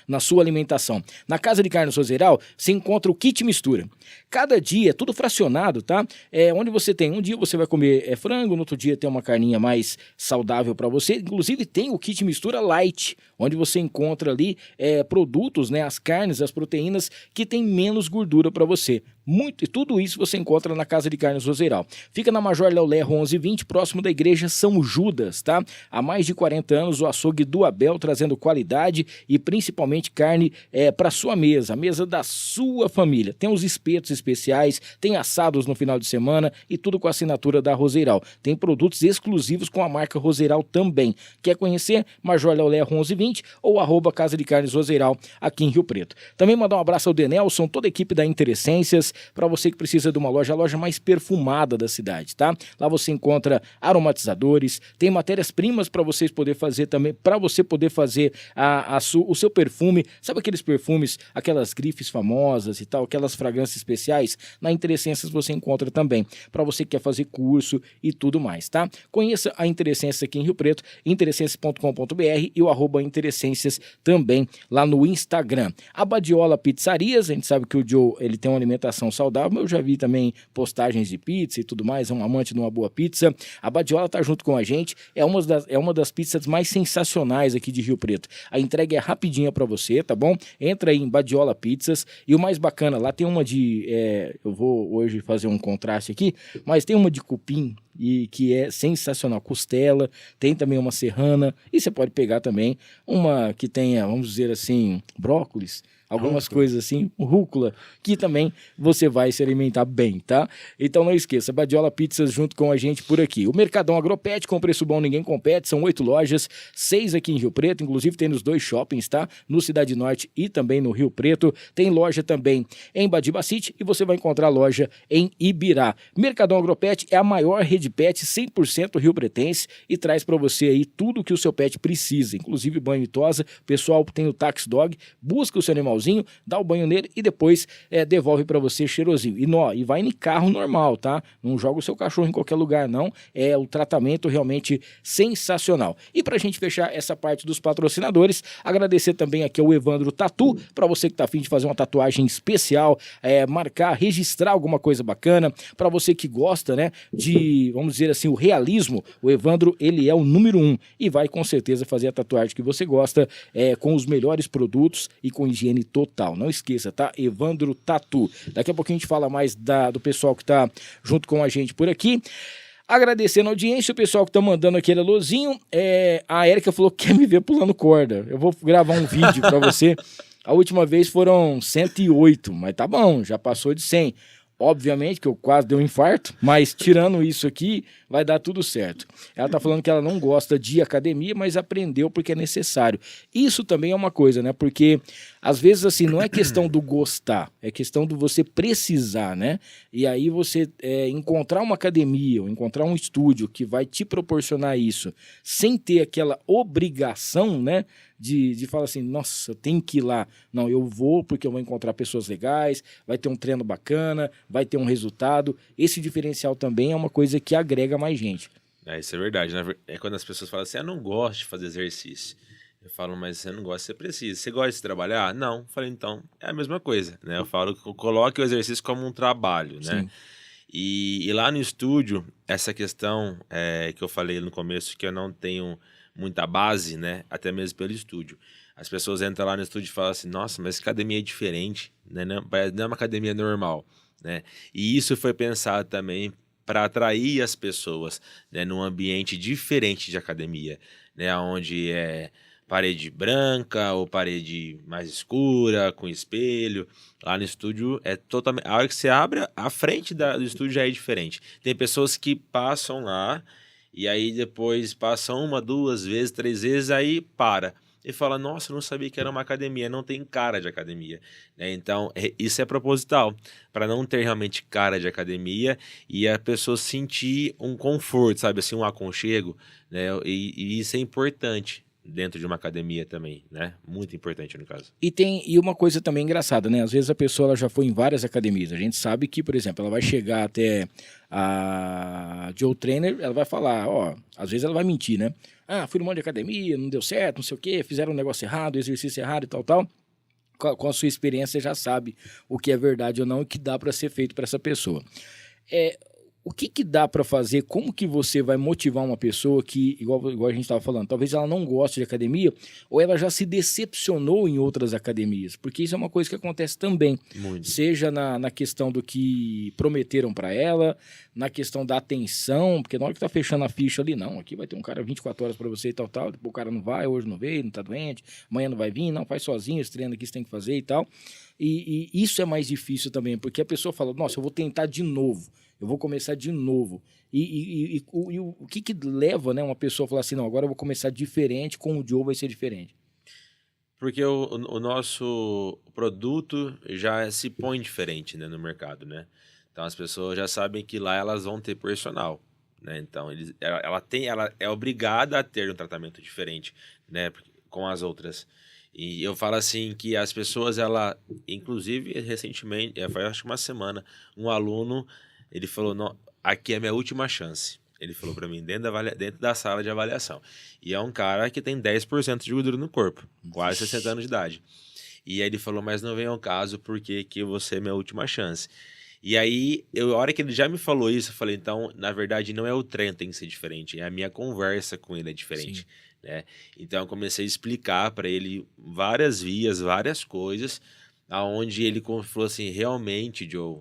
na sua alimentação. Na Casa de Carnes Roseiral, você encontra o kit mistura. Cada dia, tudo fracionado, tá? Onde você tem, um dia você vai comer frango, no outro dia tem uma carninha mais saudável para você. Inclusive tem o kit mistura light, onde você encontra ali produtos, né? As carnes, as proteínas que tem menos gordura para você. E tudo isso você encontra na Casa de Carnes Roseiral. Fica na Major Léo Lerro 1120, próximo da Igreja São Judas, tá? Há mais de 40 anos, o açougue do Abel, trazendo qualidade e principalmente carne para sua mesa, a mesa da sua família. Tem os espetos especiais, tem assados no final de semana e tudo com a assinatura da Roseiral. Tem produtos exclusivos com a marca Roseiral também. Quer conhecer? Major Léo Lerro 1120 ou @ Casa de Carnes Roseiral aqui em Rio Preto. Também mandar um abraço ao Denelson, toda a equipe da Interessências, para você que precisa de uma loja, a loja mais perfumada da cidade, tá? Lá você encontra aromatizadores, tem matérias-primas para vocês poder fazer também, para você poder fazer o seu perfume, sabe aqueles perfumes, aquelas grifes famosas e tal, aquelas fragrâncias especiais? Na Interessências você encontra também, para você que quer fazer curso e tudo mais, tá? Conheça a Interessências aqui em Rio Preto, interessências.com.br e o @Interessências também lá no Instagram. A Badiola Pizzarias, a gente sabe que o Joe, ele tem uma alimentação saudável, eu já vi também postagens de pizza e tudo mais, é um amante de uma boa pizza. A Badiola tá junto com a gente, é uma das pizzas mais sensacionais aqui de Rio Preto. A entrega é rapidinha para você, tá bom? Entra aí em Badiola Pizzas e o mais bacana, lá tem uma eu vou hoje fazer um contraste aqui, mas tem uma de cupim e que é sensacional, costela, tem também uma serrana e você pode pegar também uma que tenha, vamos dizer assim, brócolis, algumas coisas assim, rúcula, que também você vai se alimentar bem, tá? Então não esqueça, Badiola Pizzas junto com a gente por aqui. O Mercadão Agropet, com preço bom ninguém compete, são 8 lojas, 6 aqui em Rio Preto, inclusive tem nos 2 shoppings, tá? No Cidade Norte e também no Rio Preto. Tem loja também em Badiba City e você vai encontrar loja em Ibirá. Mercadão Agropet é a maior rede pet 100% rio-pretense e traz para você aí tudo que o seu pet precisa, inclusive banho e tosa. O pessoal tem o Tax Dog, busca o seu animalzinho legalzinho, dá o banho nele e depois devolve para você cheirosinho. E vai em carro normal, tá? Não joga o seu cachorro em qualquer lugar, não. É o tratamento realmente sensacional. E pra gente fechar essa parte dos patrocinadores, agradecer também aqui ao Evandro Tatu, para você que tá afim de fazer uma tatuagem especial, marcar, registrar alguma coisa bacana, para você que gosta, né, de, vamos dizer assim, o realismo, o Evandro, ele é o número 1 e vai com certeza fazer a tatuagem que você gosta, com os melhores produtos e com higiene total. Não esqueça, tá? Evandro Tatu. Daqui a pouquinho a gente fala mais do pessoal que tá junto com a gente por aqui. Agradecendo a audiência, o pessoal que tá mandando aquele alôzinho. A Érica falou que quer me ver pulando corda. Eu vou gravar um vídeo pra você. A última vez foram 108, mas tá bom, já passou de 100. Obviamente que eu quase dei um infarto, mas tirando isso aqui, vai dar tudo certo. Ela tá falando que ela não gosta de academia, mas aprendeu porque é necessário. Isso também é uma coisa, né? Porque às vezes assim, não é questão do gostar, é questão do você precisar, né? E aí você encontrar uma academia ou encontrar um estúdio que vai te proporcionar isso, sem ter aquela obrigação, né? De falar assim, nossa, eu tenho que ir lá. Não, eu vou porque eu vou encontrar pessoas legais, vai ter um treino bacana, vai ter um resultado. Esse diferencial também é uma coisa que agrega mais gente. Isso é verdade. É quando as pessoas falam assim, eu não gosto de fazer exercício. Eu falo, mas você não gosta, você precisa. Você gosta de trabalhar? Não. Eu falei, então, é a mesma coisa, né? Eu falo que coloque o exercício como um trabalho, né? Sim. E lá no estúdio, essa questão que eu falei no começo, que eu não tenho muita base, né? Até mesmo pelo estúdio. As pessoas entram lá no estúdio e falam assim, nossa, mas academia é diferente, né? Não é uma academia normal, né? E isso foi pensado também para atrair as pessoas, né? Num ambiente diferente de academia, né? Onde é parede branca ou parede mais escura, com espelho. Lá no estúdio é totalmente... A hora que você abre, a frente do estúdio já é diferente. Tem pessoas que passam lá e aí depois passam 1, 2 vezes, 3 vezes, aí para. E fala, nossa, eu não sabia que era uma academia, não tem cara de academia. Né? Então, isso é proposital, para não ter realmente cara de academia e a pessoa sentir um conforto, sabe, assim, um aconchego, né? E isso é importante dentro de uma academia também, né? Muito importante no caso. E uma coisa também engraçada, né? Às vezes a pessoa ela já foi em várias academias. A gente sabe que, por exemplo, ela vai chegar até a Joe Trainer, ela vai falar, às vezes ela vai mentir, né? Fui num monte de academia, não deu certo, não sei o quê, fizeram um negócio errado, exercício errado e tal. Com a sua experiência, você já sabe o que é verdade ou não e o que dá para ser feito para essa pessoa. O que dá para fazer? Como que você vai motivar uma pessoa que, igual a gente estava falando, talvez ela não goste de academia ou ela já se decepcionou em outras academias? Porque isso é uma coisa que acontece também. Muito. Seja na questão do que prometeram para ela, na questão da atenção, porque na hora que tá fechando a ficha ali, não, aqui vai ter um cara 24 horas para você e tal, depois o cara não vai, hoje não veio, não tá doente, amanhã não vai vir, não, faz sozinho, esse treino aqui você tem que fazer e tal. E isso é mais difícil também, porque a pessoa fala, nossa, eu vou tentar de novo. Eu vou começar de novo. E o que leva, né, uma pessoa a falar assim, não, agora eu vou começar diferente, com o Joe vai ser diferente? Porque o nosso produto já se põe diferente, né, no mercado, né? Então as pessoas já sabem que lá elas vão ter personal, né? Então ela é obrigada a ter um tratamento diferente, né, com as outras. E eu falo assim que as pessoas, inclusive recentemente, faz acho que uma semana, um aluno, ele falou, não, aqui é a minha última chance. Ele falou para mim, dentro da sala de avaliação. E é um cara que tem 10% de gordura no corpo, quase 60 anos de idade. E aí ele falou, mas não vem ao caso porque que você é minha última chance. E aí, a hora que ele já me falou isso, eu falei, então, na verdade, não é o treino que tem que ser diferente, é a minha conversa com ele é diferente. Né? Então, eu comecei a explicar para ele várias vias, várias coisas, aonde ele falou assim, realmente, Joe,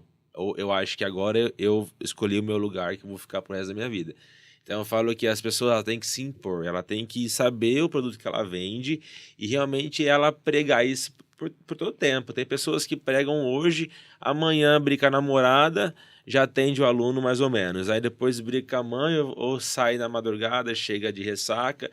eu acho que agora eu escolhi o meu lugar que eu vou ficar pro resto da minha vida. Então eu falo que as pessoas têm que se impor, ela tem que saber o produto que ela vende e realmente ela pregar isso por todo o tempo. Tem pessoas que pregam hoje, amanhã brinca a namorada, já atende o aluno mais ou menos. Aí depois briga com a mãe ou sai na madrugada, chega de ressaca.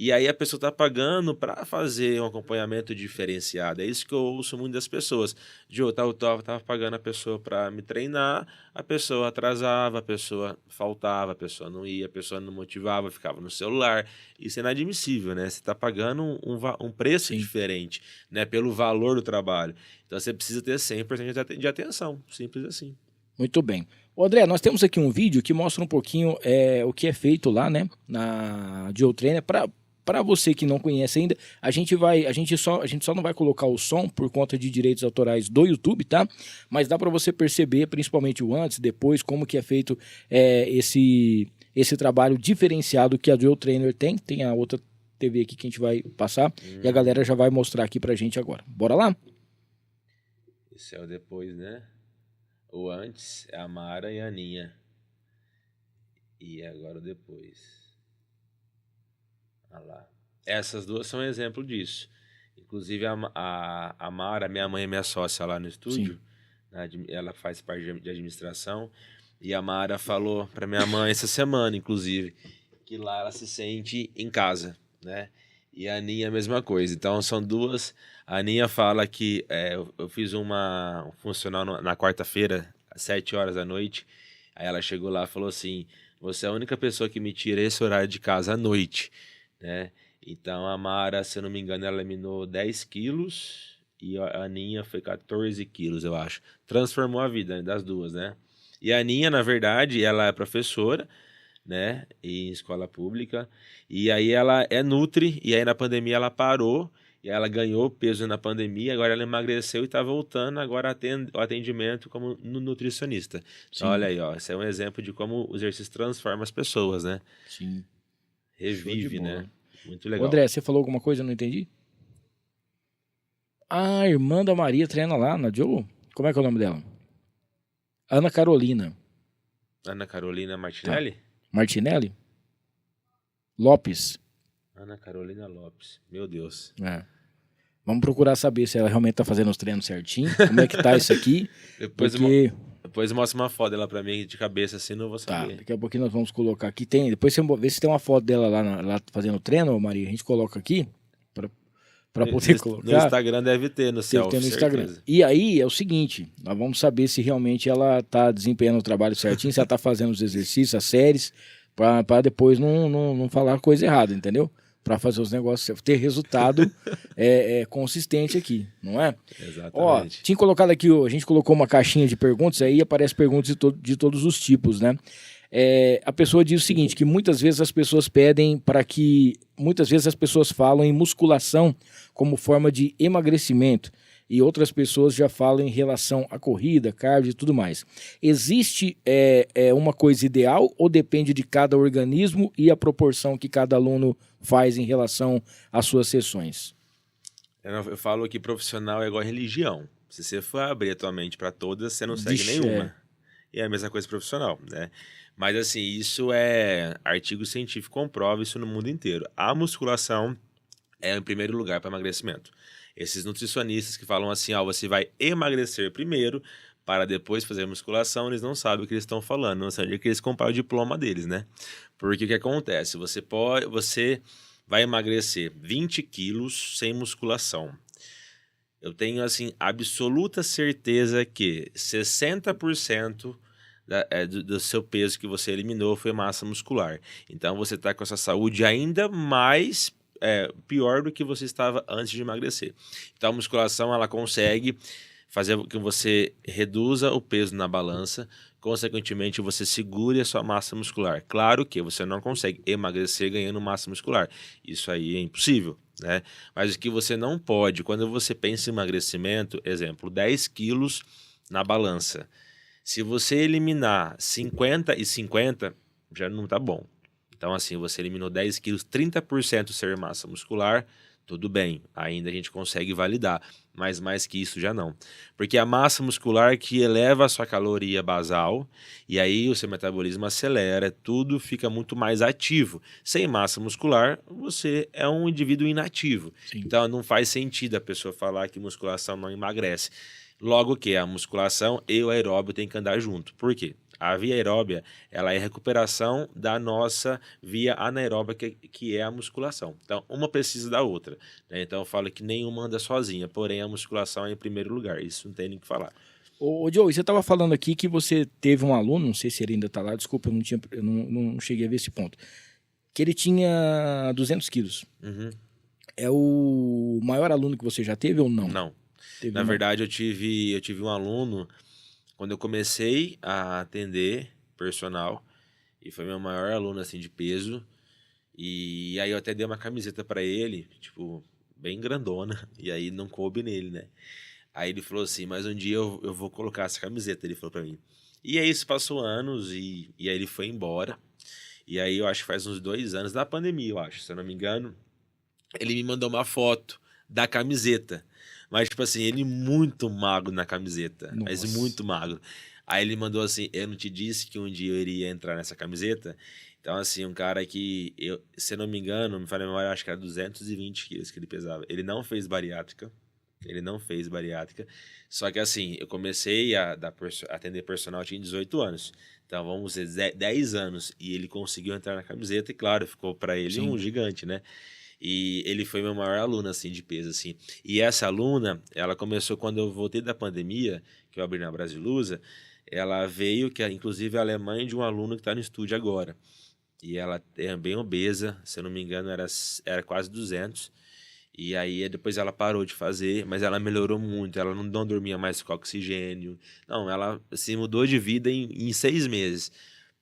E aí a pessoa está pagando para fazer um acompanhamento diferenciado. É isso que eu ouço muito das pessoas. Eu estava pagando a pessoa para me treinar, a pessoa atrasava, a pessoa faltava, a pessoa não ia, a pessoa não motivava, ficava no celular. Isso é inadmissível, né? Você está pagando um preço diferente, né? Pelo valor do trabalho. Então você precisa ter 100% de atenção. Simples assim. Muito bem. Ô, André, nós temos aqui um vídeo que mostra um pouquinho o que é feito lá, né? Na Dual Trainer. Para você que não conhece ainda, a gente só não vai colocar o som por conta de direitos autorais do YouTube, tá? Mas dá para você perceber, principalmente o antes, depois, como que é feito esse trabalho diferenciado que a Dual Trainer tem. Tem a outra TV aqui que a gente vai passar e a galera já vai mostrar aqui pra gente agora. Bora lá? Esse é o depois, né? O antes é a Mara e a Aninha. E agora o depois. Olha lá. Essas duas são um exemplo disso. Inclusive a Mara, minha mãe é minha sócia lá no estúdio, né, ela faz parte de administração, e a Mara falou para minha mãe essa semana, inclusive, que lá ela se sente em casa, né? E a Aninha a mesma coisa. Então são duas. A Aninha fala que eu fiz um funcional na quarta-feira, às 7 horas da noite. Aí ela chegou lá e falou assim: você é a única pessoa que me tira esse horário de casa à noite, né? Então a Mara, se eu não me engano, ela eliminou 10 quilos e a Aninha foi 14 quilos, eu acho. Transformou a vida das duas, né? E a Aninha, na verdade, ela é professora, né? Em escola pública. E aí ela é nutri, e aí na pandemia ela parou, e ela ganhou peso na pandemia, agora ela emagreceu e está voltando agora o atendimento como nutricionista. Então, olha aí, ó, esse é um exemplo de como o exercício transforma as pessoas, né? Sim. Revive, né? Muito legal. André, você falou alguma coisa? Eu não entendi. A irmã da Maria treina lá na Joe? Como é que é o nome dela? Ana Carolina. Ana Carolina Martinelli? Tá. Martinelli? Lopes. Ana Carolina Lopes. Meu Deus. Vamos procurar saber se ela realmente tá fazendo os treinos certinho. Como é que tá isso aqui? Depois mostra uma foto dela pra mim de cabeça assim, não vou saber. Tá, daqui a pouquinho nós vamos colocar aqui. Depois você vê se tem uma foto dela lá fazendo treino, Maria. A gente coloca aqui pra poder colocar. No Instagram deve ter, no selfie, ter no Instagram. certeza. E aí é o seguinte, nós vamos saber se realmente ela tá desempenhando o trabalho certinho, se ela tá fazendo os exercícios, as séries, pra depois não falar coisa errada, entendeu? Para fazer os negócios, ter resultado consistente aqui, não é? Exatamente. Ó, tinha colocado aqui, a gente colocou uma caixinha de perguntas, aí aparece perguntas de todos os tipos, né? A pessoa diz o seguinte, que muitas vezes as pessoas muitas vezes as pessoas falam em musculação como forma de emagrecimento, e outras pessoas já falam em relação à corrida, cardio e tudo mais. Existe uma coisa ideal ou depende de cada organismo e a proporção que cada aluno faz em relação às suas sessões? Eu falo que profissional é igual a religião. Se você for abrir a tua mente para todas, você não segue nenhuma. E é a mesma coisa profissional, né? Mas assim, isso artigo científico comprova isso no mundo inteiro. A musculação é em primeiro lugar para emagrecimento. Esses nutricionistas que falam assim, você vai emagrecer primeiro para depois fazer musculação, eles não sabem o que eles estão falando, não sabem que eles compraram o diploma deles, né? Porque o que acontece? Você vai emagrecer 20 quilos sem musculação. Eu tenho, assim, absoluta certeza que 60% do seu peso que você eliminou foi massa muscular. Então, você está com essa saúde ainda mais pior do que você estava antes de emagrecer. Então, a musculação, ela consegue fazer com que você reduza o peso na balança, consequentemente, você segure a sua massa muscular. Claro que você não consegue emagrecer ganhando massa muscular. Isso aí é impossível, né? Mas o que você não pode, quando você pensa em emagrecimento, exemplo, 10 quilos na balança. Se você eliminar 50 e 50, já não tá bom. Então, assim, você eliminou 10 quilos, 30% ser massa muscular, tudo bem, ainda a gente consegue validar, mas mais que isso já não. Porque a massa muscular que eleva a sua caloria basal, e aí o seu metabolismo acelera, tudo fica muito mais ativo. Sem massa muscular, você é um indivíduo inativo. Sim. Então não faz sentido a pessoa falar que musculação não emagrece. Logo que a musculação e o aeróbio tem que andar junto. Por quê? A via aeróbia, ela é recuperação da nossa via anaeróbia, que é a musculação. Então, uma precisa da outra, né? Então, eu falo que nenhuma anda sozinha, porém a musculação é em primeiro lugar. Isso não tem nem o que falar. Ô, Joe, você estava falando aqui que você teve um aluno, não sei se ele ainda está lá, desculpa, eu não cheguei a ver esse ponto, que ele tinha 200 quilos. Uhum. É o maior aluno que você já teve ou não? Não. Teve Na uma- verdade, eu tive um aluno, quando eu comecei a atender personal, e foi meu maior aluno, assim, de peso, e aí eu até dei uma camiseta para ele, tipo, bem grandona, e aí não coube nele, né? Aí ele falou assim, mas um dia eu vou colocar essa camiseta, ele falou para mim. E aí isso passou anos, e aí ele foi embora, e aí eu acho que faz uns 2 anos, da pandemia, eu acho, se eu não me engano, ele me mandou uma foto da camiseta. Mas, tipo assim, ele muito magro na camiseta. Mas Nossa. muito magro. Aí ele mandou assim, eu não te disse que um dia eu iria entrar nessa camiseta? Então, assim, um cara que, se eu não me engano, me falha a memória, acho que era 220 quilos que ele pesava. Ele não fez bariátrica. Ele não fez bariátrica. Só que, assim, eu comecei a atender personal, eu tinha 18 anos. Então, vamos dizer, 10 anos. E ele conseguiu entrar na camiseta e, claro, ficou pra ele Sim. um gigante, né? E ele foi meu maior aluno, assim, de peso, assim. E essa aluna, ela começou quando eu voltei da pandemia, que eu abri na Brasilusa, ela veio, que inclusive ela é mãe de um aluno que está no estúdio agora. E ela é bem obesa, se eu não me engano, era quase 200. E aí depois ela parou de fazer, mas ela melhorou muito, ela não dormia mais com oxigênio. Não, ela se mudou de vida em 6 meses.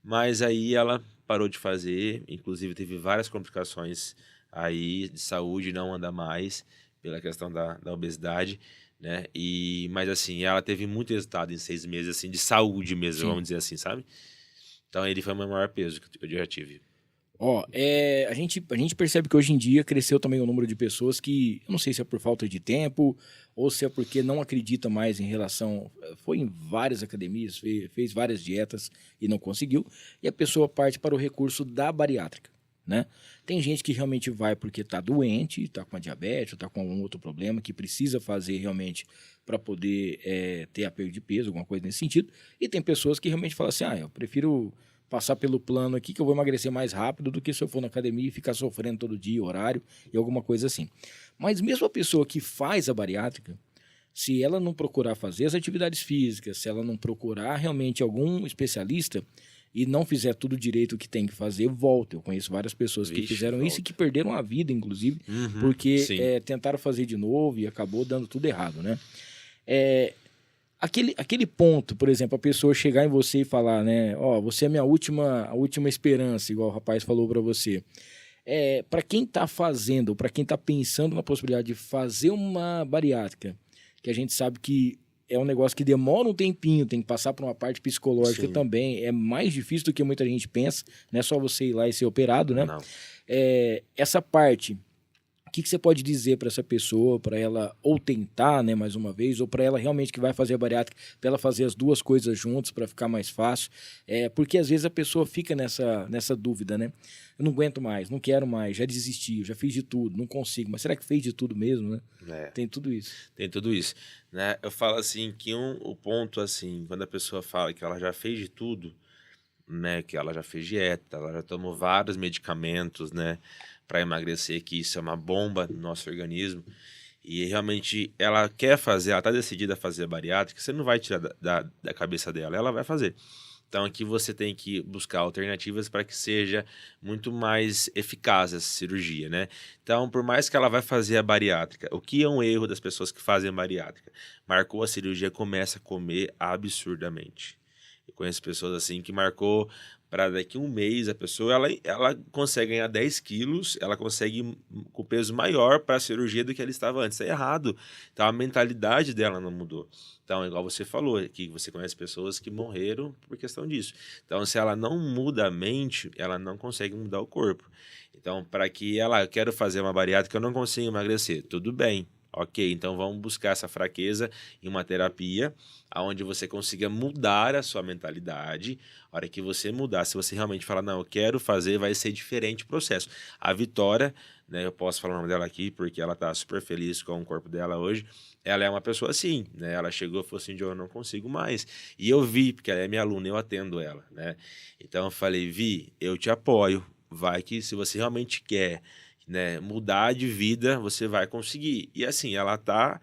Mas aí ela parou de fazer, inclusive teve várias complicações aí de saúde, não anda mais pela questão da obesidade, né? Mas assim, ela teve muito resultado em 6 meses, assim, de saúde mesmo, Sim. vamos dizer assim, sabe? Então ele foi o meu maior peso que eu já tive. Ó, a gente percebe que hoje em dia cresceu também o número de pessoas que, eu não sei se é por falta de tempo ou se é porque não acredita mais em relação... Foi em várias academias, fez várias dietas e não conseguiu, e a pessoa parte para o recurso da bariátrica, né? Tem gente que realmente vai porque está doente, está com a diabetes, está com algum outro problema que precisa fazer realmente para poder ter a perda de peso, alguma coisa nesse sentido, e tem pessoas que realmente falam assim, eu prefiro passar pelo plano aqui que eu vou emagrecer mais rápido do que se eu for na academia e ficar sofrendo todo dia, horário e alguma coisa assim. Mas mesmo a pessoa que faz a bariátrica, se ela não procurar fazer as atividades físicas, se ela não procurar realmente algum especialista e não fizer tudo direito o que tem que fazer, volta. Eu conheço várias pessoas que Vixe, fizeram isso e que perderam a vida, inclusive, Uhum, porque sim. tentaram fazer de novo e acabou dando tudo errado, né? Aquele ponto, por exemplo, a pessoa chegar em você e falar, né, você é a última esperança, igual o rapaz falou para você. Para quem está fazendo, para quem está pensando na possibilidade de fazer uma bariátrica, que a gente sabe que é um negócio que demora um tempinho, tem que passar por uma parte psicológica Sim. também, é mais difícil do que muita gente pensa, não é só você ir lá e ser operado, né? Não. Essa parte, o que você pode dizer para essa pessoa, para ela ou tentar, né, mais uma vez, ou para ela realmente que vai fazer a bariátrica, para ela fazer as duas coisas juntas para ficar mais fácil? Porque às vezes a pessoa fica nessa dúvida, né? Eu não aguento mais, não quero mais, já desisti, eu já fiz de tudo, não consigo. Mas será que fez de tudo mesmo, né? Tem tudo isso. Tem tudo isso, né? Eu falo assim que o ponto, assim, quando a pessoa fala que ela já fez de tudo, né? Que ela já fez dieta, ela já tomou vários medicamentos, né? Para emagrecer, que isso é uma bomba no nosso organismo. E realmente ela quer fazer, ela está decidida a fazer a bariátrica, você não vai tirar da cabeça dela, ela vai fazer. Então aqui você tem que buscar alternativas para que seja muito mais eficaz essa cirurgia, né? Então, por mais que ela vai fazer a bariátrica, o que é um erro das pessoas que fazem a bariátrica? Marcou a cirurgia, começa a comer absurdamente. Eu conheço pessoas assim que marcou para daqui a um mês a pessoa, ela consegue ganhar 10 quilos, ela consegue com peso maior para a cirurgia do que ela estava antes. Isso é errado. Então a mentalidade dela não mudou. Então, igual você falou, que você conhece pessoas que morreram por questão disso. Então, se ela não muda a mente, ela não consegue mudar o corpo. Então, para que eu quero fazer uma bariátrica, eu não consigo emagrecer. Tudo bem, Ok, então vamos buscar essa fraqueza em uma terapia, onde você consiga mudar a sua mentalidade. A hora que você mudar, se você realmente falar, não, eu quero fazer, vai ser diferente o processo. A Vitória, né, eu posso falar o nome dela aqui, porque ela tá super feliz com o corpo dela hoje. Ela é uma pessoa assim, né? Ela chegou e falou assim, Joe, eu não consigo mais. E eu vi, porque ela é minha aluna, eu atendo ela, né? Então eu falei, Vi, eu te apoio. Vai que se você realmente quer, né, mudar de vida, você vai conseguir. E assim, ela tá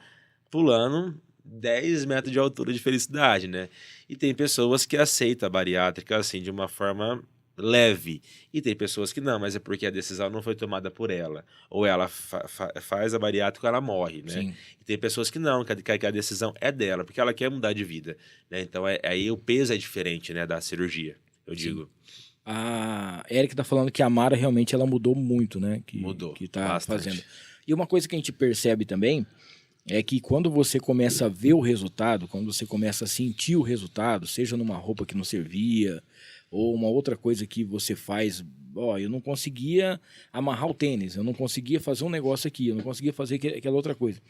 pulando 10 metros de altura de felicidade, né? E tem pessoas que aceitam a bariátrica assim de uma forma leve. E tem pessoas que não, mas é porque a decisão não foi tomada por ela. Ou ela faz a bariátrica ou ela morre, né? Sim. E tem pessoas que não, que a decisão é dela, porque ela quer mudar de vida, né? Então aí o peso é diferente, né, da cirurgia, eu digo. A Érica tá falando que a Mara realmente ela mudou muito, né? Mudou Que tá bastante. fazendo. E uma coisa que a gente percebe também é que quando você começa a ver o resultado, quando você começa a sentir o resultado, seja numa roupa que não servia, ou uma outra coisa que você faz, ó, eu não conseguia amarrar o tênis, eu não conseguia fazer um negócio aqui, eu não conseguia fazer aquela outra coisa.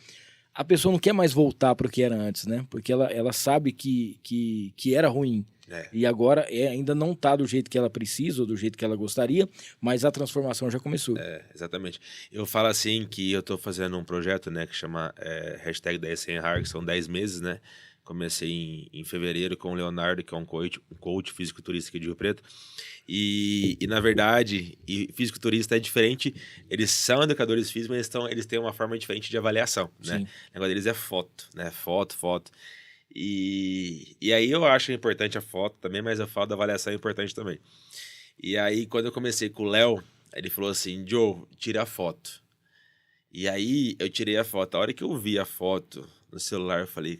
A pessoa não quer mais voltar para o que era antes, né? Porque ela sabe que era ruim. É. E agora ainda não tá do jeito que ela precisa ou do jeito que ela gostaria, mas a transformação já começou. Exatamente. Eu falo assim que eu tô fazendo um projeto, né, que chama hashtag 10 sem errar, que são 10 meses, né? Comecei em fevereiro com o Leonardo, que é um coach fisiculturista aqui de Rio Preto. E na verdade, fisiculturista é diferente, eles são educadores físicos, mas eles têm uma forma diferente de avaliação, né? Sim. O negócio deles é foto, né? Foto. E aí eu acho importante a foto também, mas eu falo da avaliação é importante também. E aí, quando eu comecei com o Léo, ele falou assim, Joe, tira a foto. E aí, eu tirei a foto. A hora que eu vi a foto no celular, eu falei,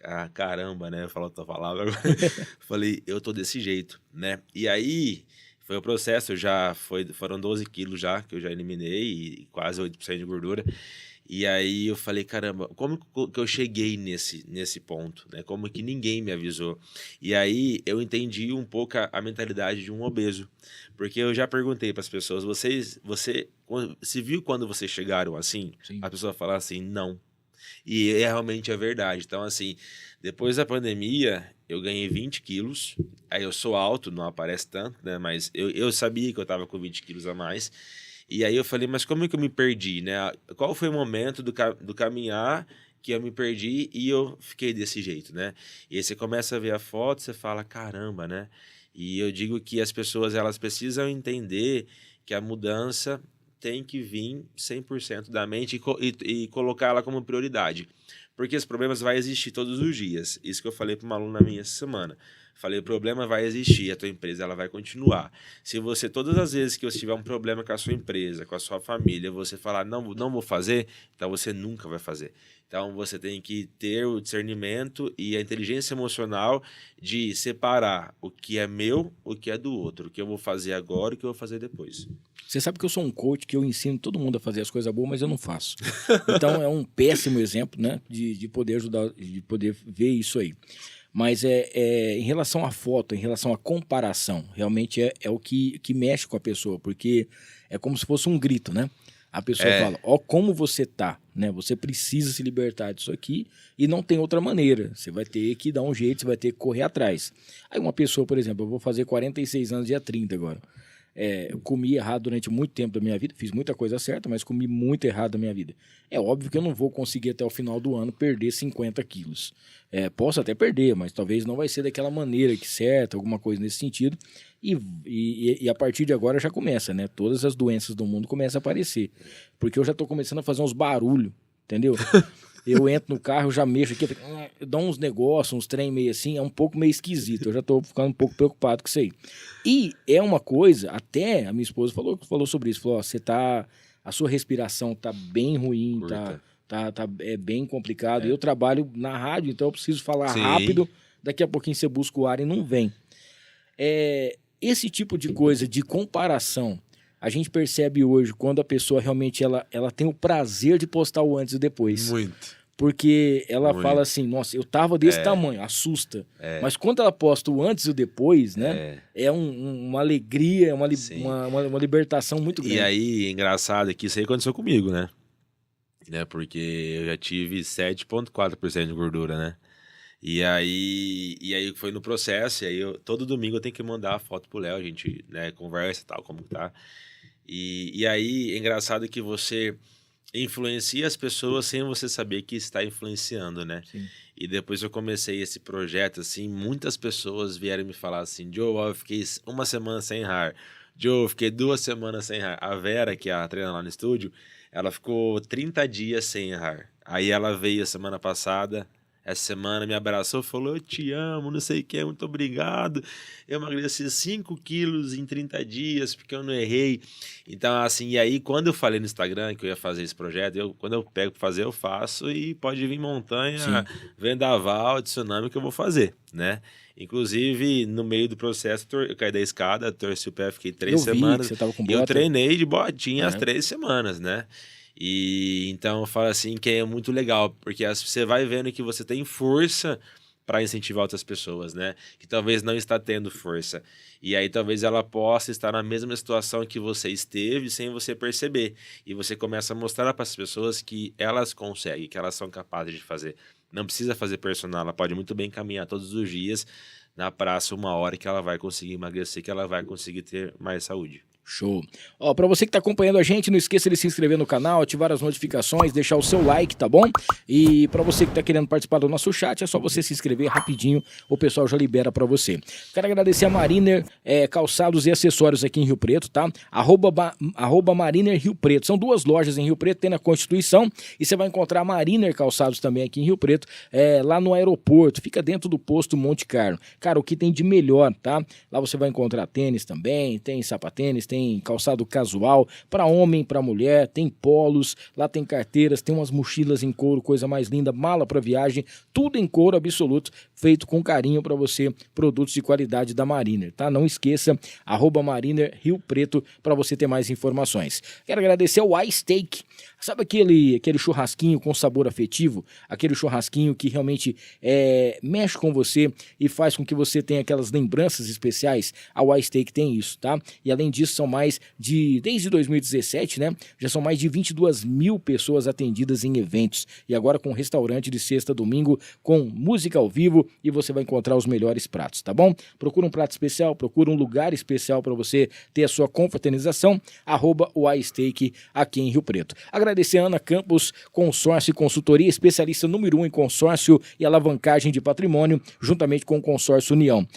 ah, caramba, né? Eu falo outra palavra agora. Falei, eu tô desse jeito, né? E aí, foi o processo, foram 12 quilos já, que eu já eliminei, e quase 8% de gordura. E aí eu falei, caramba, como que eu cheguei nesse ponto, né? Como que ninguém me avisou? E aí eu entendi um pouco a mentalidade de um obeso. Porque eu já perguntei para as pessoas, você se viu quando vocês chegaram assim? Sim. A pessoa fala assim, não. E realmente é verdade. Então, assim, depois da pandemia, eu ganhei 20 quilos. Aí eu sou alto, não aparece tanto, né? Mas eu sabia que eu tava com 20 quilos a mais. E aí eu falei, mas como é que eu me perdi, né? Qual foi o momento do caminhar que eu me perdi e eu fiquei desse jeito, né? E aí você começa a ver a foto, você fala, caramba, né? E eu digo que as pessoas, elas precisam entender que a mudança tem que vir 100% da mente e colocá-la como prioridade. Porque os problemas vão existir todos os dias. Isso que eu falei para uma aluna minha essa semana. Falei, o problema vai existir, a tua empresa ela vai continuar. Se você, todas as vezes que você tiver um problema com a sua empresa, com a sua família, você falar, não vou fazer, então você nunca vai fazer. Então você tem que ter o discernimento e a inteligência emocional de separar o que é meu, o que é do outro, o que eu vou fazer agora e o que eu vou fazer depois. Você sabe que eu sou um coach que eu ensino todo mundo a fazer as coisas boas, mas eu não faço. Então é um péssimo exemplo, né, de poder ajudar, de poder ver isso aí. Mas em relação à foto, em relação à comparação, realmente é o que mexe com a pessoa, porque é como se fosse um grito, né? A pessoa fala, ó como você tá, né? Você precisa se libertar disso aqui e não tem outra maneira. Você vai ter que dar um jeito, você vai ter que correr atrás. Aí uma pessoa, por exemplo, eu vou fazer 46 anos, dia 30 agora. Eu comi errado durante muito tempo da minha vida, fiz muita coisa certa, mas comi muito errado da minha vida. É óbvio que eu não vou conseguir até o final do ano perder 50 quilos. Posso até perder, mas talvez não vai ser daquela maneira que certa, alguma coisa nesse sentido. E a partir de agora já começa, né? Todas as doenças do mundo começam a aparecer. Porque eu já estou começando a fazer uns barulhos, entendeu? Eu entro no carro, eu já mexo aqui, eu dou uns negócios, uns trem meio assim, é um pouco meio esquisito. Eu já tô ficando um pouco preocupado com isso aí. E é uma coisa, até a minha esposa falou sobre isso, falou, ó, a sua respiração tá bem ruim, é bem complicado. Eu trabalho na rádio, então eu preciso falar rápido, daqui a pouquinho você busca o ar e não vem. Esse tipo de coisa, de comparação, a gente percebe hoje quando a pessoa realmente ela tem o prazer de postar o antes e depois. Muito. Porque ela fala assim, nossa, eu tava desse tamanho, assusta. Mas quando ela posta o antes e o depois, né? É uma alegria, uma libertação muito grande. E aí, engraçado é que isso aí aconteceu comigo, né? né? Porque eu já tive 7,4% de gordura, né? E aí foi no processo, e aí todo domingo eu tenho que mandar a foto pro Léo, a gente, né, conversa e tal, como tá. E aí é engraçado que você influencia as pessoas sem você saber que está influenciando, né? Sim. E depois eu comecei esse projeto, assim, muitas pessoas vieram me falar assim, Joe, eu fiquei uma semana sem RAR. Joe, eu fiquei 2 semanas sem RAR. A Vera, que é a treina lá no estúdio, ela ficou 30 dias sem RAR. Aí ela veio a semana passada, essa semana me abraçou, falou, eu te amo, não sei o que, muito obrigado. Eu emagreci 5 quilos em 30 dias, porque eu não errei. Então, assim, e aí quando eu falei no Instagram que eu ia fazer esse projeto, quando eu pego pra fazer, eu faço e pode vir montanha, vendaval, tsunami que eu vou fazer, né? Inclusive, no meio do processo, eu caí da escada, torci o pé, fiquei 3 semanas. Que você tava com e eu bota. treinei de botinha as 3 semanas, né? E então eu falo assim que é muito legal, porque você vai vendo que você tem força para incentivar outras pessoas, né? Que talvez não está tendo força. E aí talvez ela possa estar na mesma situação que você esteve sem você perceber. E você começa a mostrar para as pessoas que elas conseguem, que elas são capazes de fazer. Não precisa fazer personal, ela pode muito bem caminhar todos os dias na praça 1 hora que ela vai conseguir emagrecer, que ela vai conseguir ter mais saúde. Show. Ó, pra você que tá acompanhando a gente, não esqueça de se inscrever no canal, ativar as notificações, deixar o seu like, tá bom? E pra você que tá querendo participar do nosso chat, é só você se inscrever rapidinho, o pessoal já libera pra você. Quero agradecer a Mariner Calçados e Acessórios aqui em Rio Preto, tá? @ Mariner Rio Preto. São 2 lojas em Rio Preto, tem na Constituição, e você vai encontrar a Mariner Calçados também aqui em Rio Preto, lá no aeroporto, fica dentro do posto Monte Carlo. Cara, o que tem de melhor, tá? Lá você vai encontrar tênis também, tem sapatênis, tem calçado casual, para homem, para mulher, tem polos, lá tem carteiras, tem umas mochilas em couro, coisa mais linda, mala para viagem, tudo em couro absoluto, feito com carinho para você, produtos de qualidade da Mariner, tá? Não esqueça, @ Mariner Rio Preto, para você ter mais informações. Quero agradecer ao iSteak, sabe aquele churrasquinho com sabor afetivo, aquele churrasquinho que realmente mexe com você e faz com que você tenha aquelas lembranças especiais? A iSteak tem isso, tá? E além disso, são mais desde 2017, né? Já são mais de 22 mil pessoas atendidas em eventos. E agora com restaurante de sexta a domingo, com música ao vivo, e você vai encontrar os melhores pratos, tá bom? Procura um prato especial, procura um lugar especial para você ter a sua confraternização, @ iSteak aqui em Rio Preto. Agradecer a Ana Campos, consórcio e consultoria, especialista número 1 em consórcio e alavancagem de patrimônio, juntamente com o consórcio União.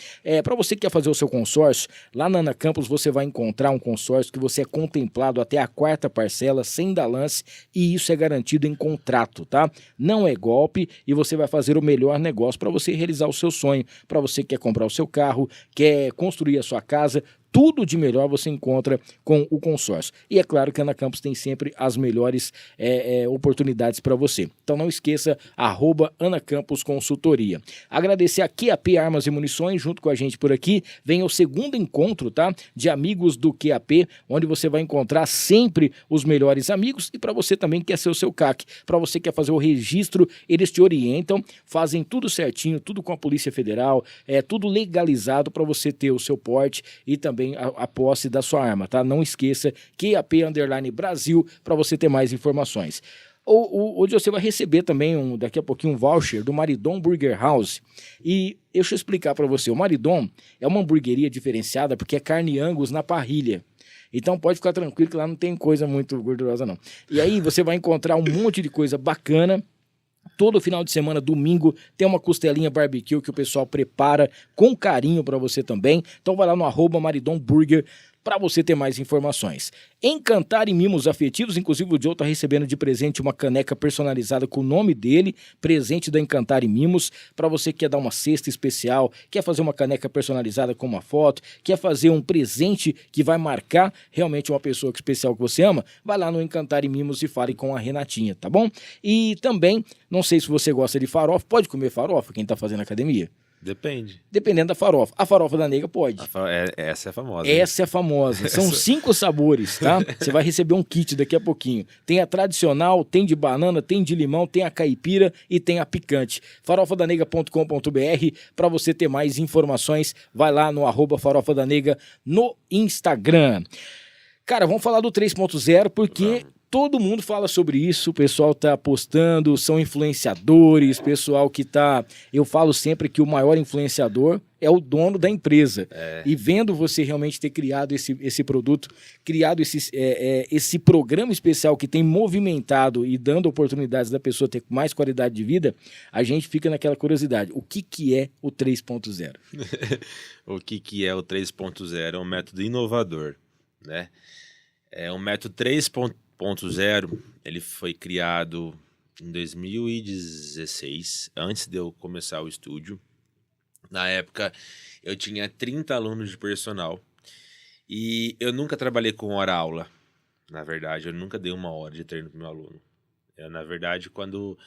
Para você que quer fazer o seu consórcio, lá na Ana Campos você vai encontrar um consórcio que você é contemplado até a 4ª parcela, sem dar lance, e isso é garantido em contrato, tá? Não é golpe, e você vai fazer o melhor negócio para você realizar o seu sonho, para você que quer comprar o seu carro, quer construir a sua casa. Tudo de melhor você encontra com o consórcio. E é claro que a Ana Campos tem sempre as melhores oportunidades para você. Então não esqueça, @ Ana Campos Consultoria. Agradecer a QAP Armas e Munições, junto com a gente por aqui. Vem o 2º encontro, tá? De amigos do QAP, onde você vai encontrar sempre os melhores amigos. E para você também que quer ser o seu CAC, para você que quer fazer o registro, eles te orientam, fazem tudo certinho, tudo com a Polícia Federal, tudo legalizado para você ter o seu porte e também a posse da sua arma, tá? Não esqueça, QAP_Brasil, para você ter mais informações. Hoje você vai receber também, daqui a pouquinho, um voucher do Maridon Burger House. E deixa eu explicar para você, o Maridon é uma hamburgueria diferenciada porque é carne Angus na parrilha. Então pode ficar tranquilo que lá não tem coisa muito gordurosa não. E aí você vai encontrar um monte de coisa bacana. Todo final de semana, domingo, tem uma costelinha barbecue que o pessoal prepara com carinho para você também. Então vai lá no @ Maridon Burger para você ter mais informações. Encantar e mimos afetivos, inclusive o Joe tá recebendo de presente uma caneca personalizada com o nome dele, presente da Encantar e Mimos, para você que quer dar uma cesta especial, quer fazer uma caneca personalizada com uma foto, quer fazer um presente que vai marcar realmente uma pessoa especial que você ama, vai lá no Encantar e Mimos e fale com a Renatinha, tá bom? E também, não sei se você gosta de farofa, pode comer farofa quem tá fazendo academia? Depende. Dependendo da farofa. A farofa da nega pode. Essa é famosa. Essa é famosa. São 5 sabores, tá? Você vai receber um kit daqui a pouquinho. Tem a tradicional, tem de banana, tem de limão, tem a caipira e tem a picante. farofadanega.com.br. Para você ter mais informações, vai lá no @ Farofa da Nega no Instagram. Cara, vamos falar do 3.0 porque Todo mundo fala sobre isso, o pessoal tá postando, são influenciadores, pessoal que tá... Eu falo sempre que o maior influenciador é o dono da empresa. E vendo você realmente ter criado esse produto, criado esse programa especial que tem movimentado e dando oportunidades da pessoa ter mais qualidade de vida, a gente fica naquela curiosidade. O que é o 3.0? O que é o 3.0? É um método inovador, né? É um método 3.0, ele foi criado em 2016, antes de eu começar o estúdio. Na época, eu tinha 30 alunos de personal e eu nunca trabalhei com hora-aula. Na verdade, eu nunca dei 1 hora de treino para o meu aluno. Na verdade, quando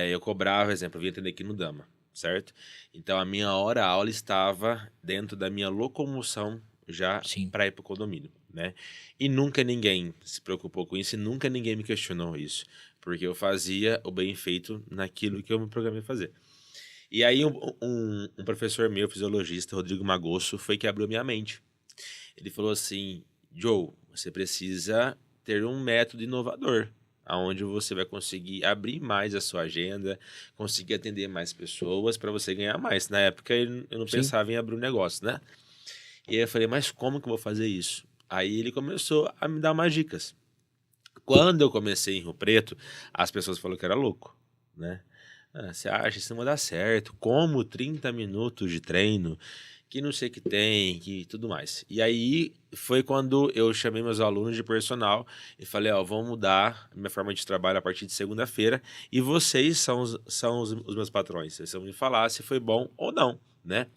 eu cobrava, por exemplo, eu vinha atender aqui no Dama, certo? Então, a minha hora-aula estava dentro da minha locomoção já para ir para o condomínio, né? E nunca ninguém se preocupou com isso e nunca ninguém me questionou isso, porque eu fazia o bem feito naquilo que eu me programei a fazer. E aí um professor meu, fisiologista, Rodrigo Magosso, foi que abriu minha mente. Ele falou assim, Joe, você precisa ter um método inovador, onde você vai conseguir abrir mais a sua agenda, conseguir atender mais pessoas para você ganhar mais. Na época eu não pensava em abrir um negócio, né? E aí eu falei, mas como que eu vou fazer isso? Aí ele começou a me dar umas dicas. Quando eu comecei em Rio Preto, as pessoas falaram que era louco, né? Você acha que isso não vai dar certo? Como 30 minutos de treino, que não sei o que tem, que tudo mais. E aí foi quando eu chamei meus alunos de personal e falei, vamos mudar a minha forma de trabalho a partir de segunda-feira e vocês são os meus patrões. Vocês vão me falar se foi bom ou não, né?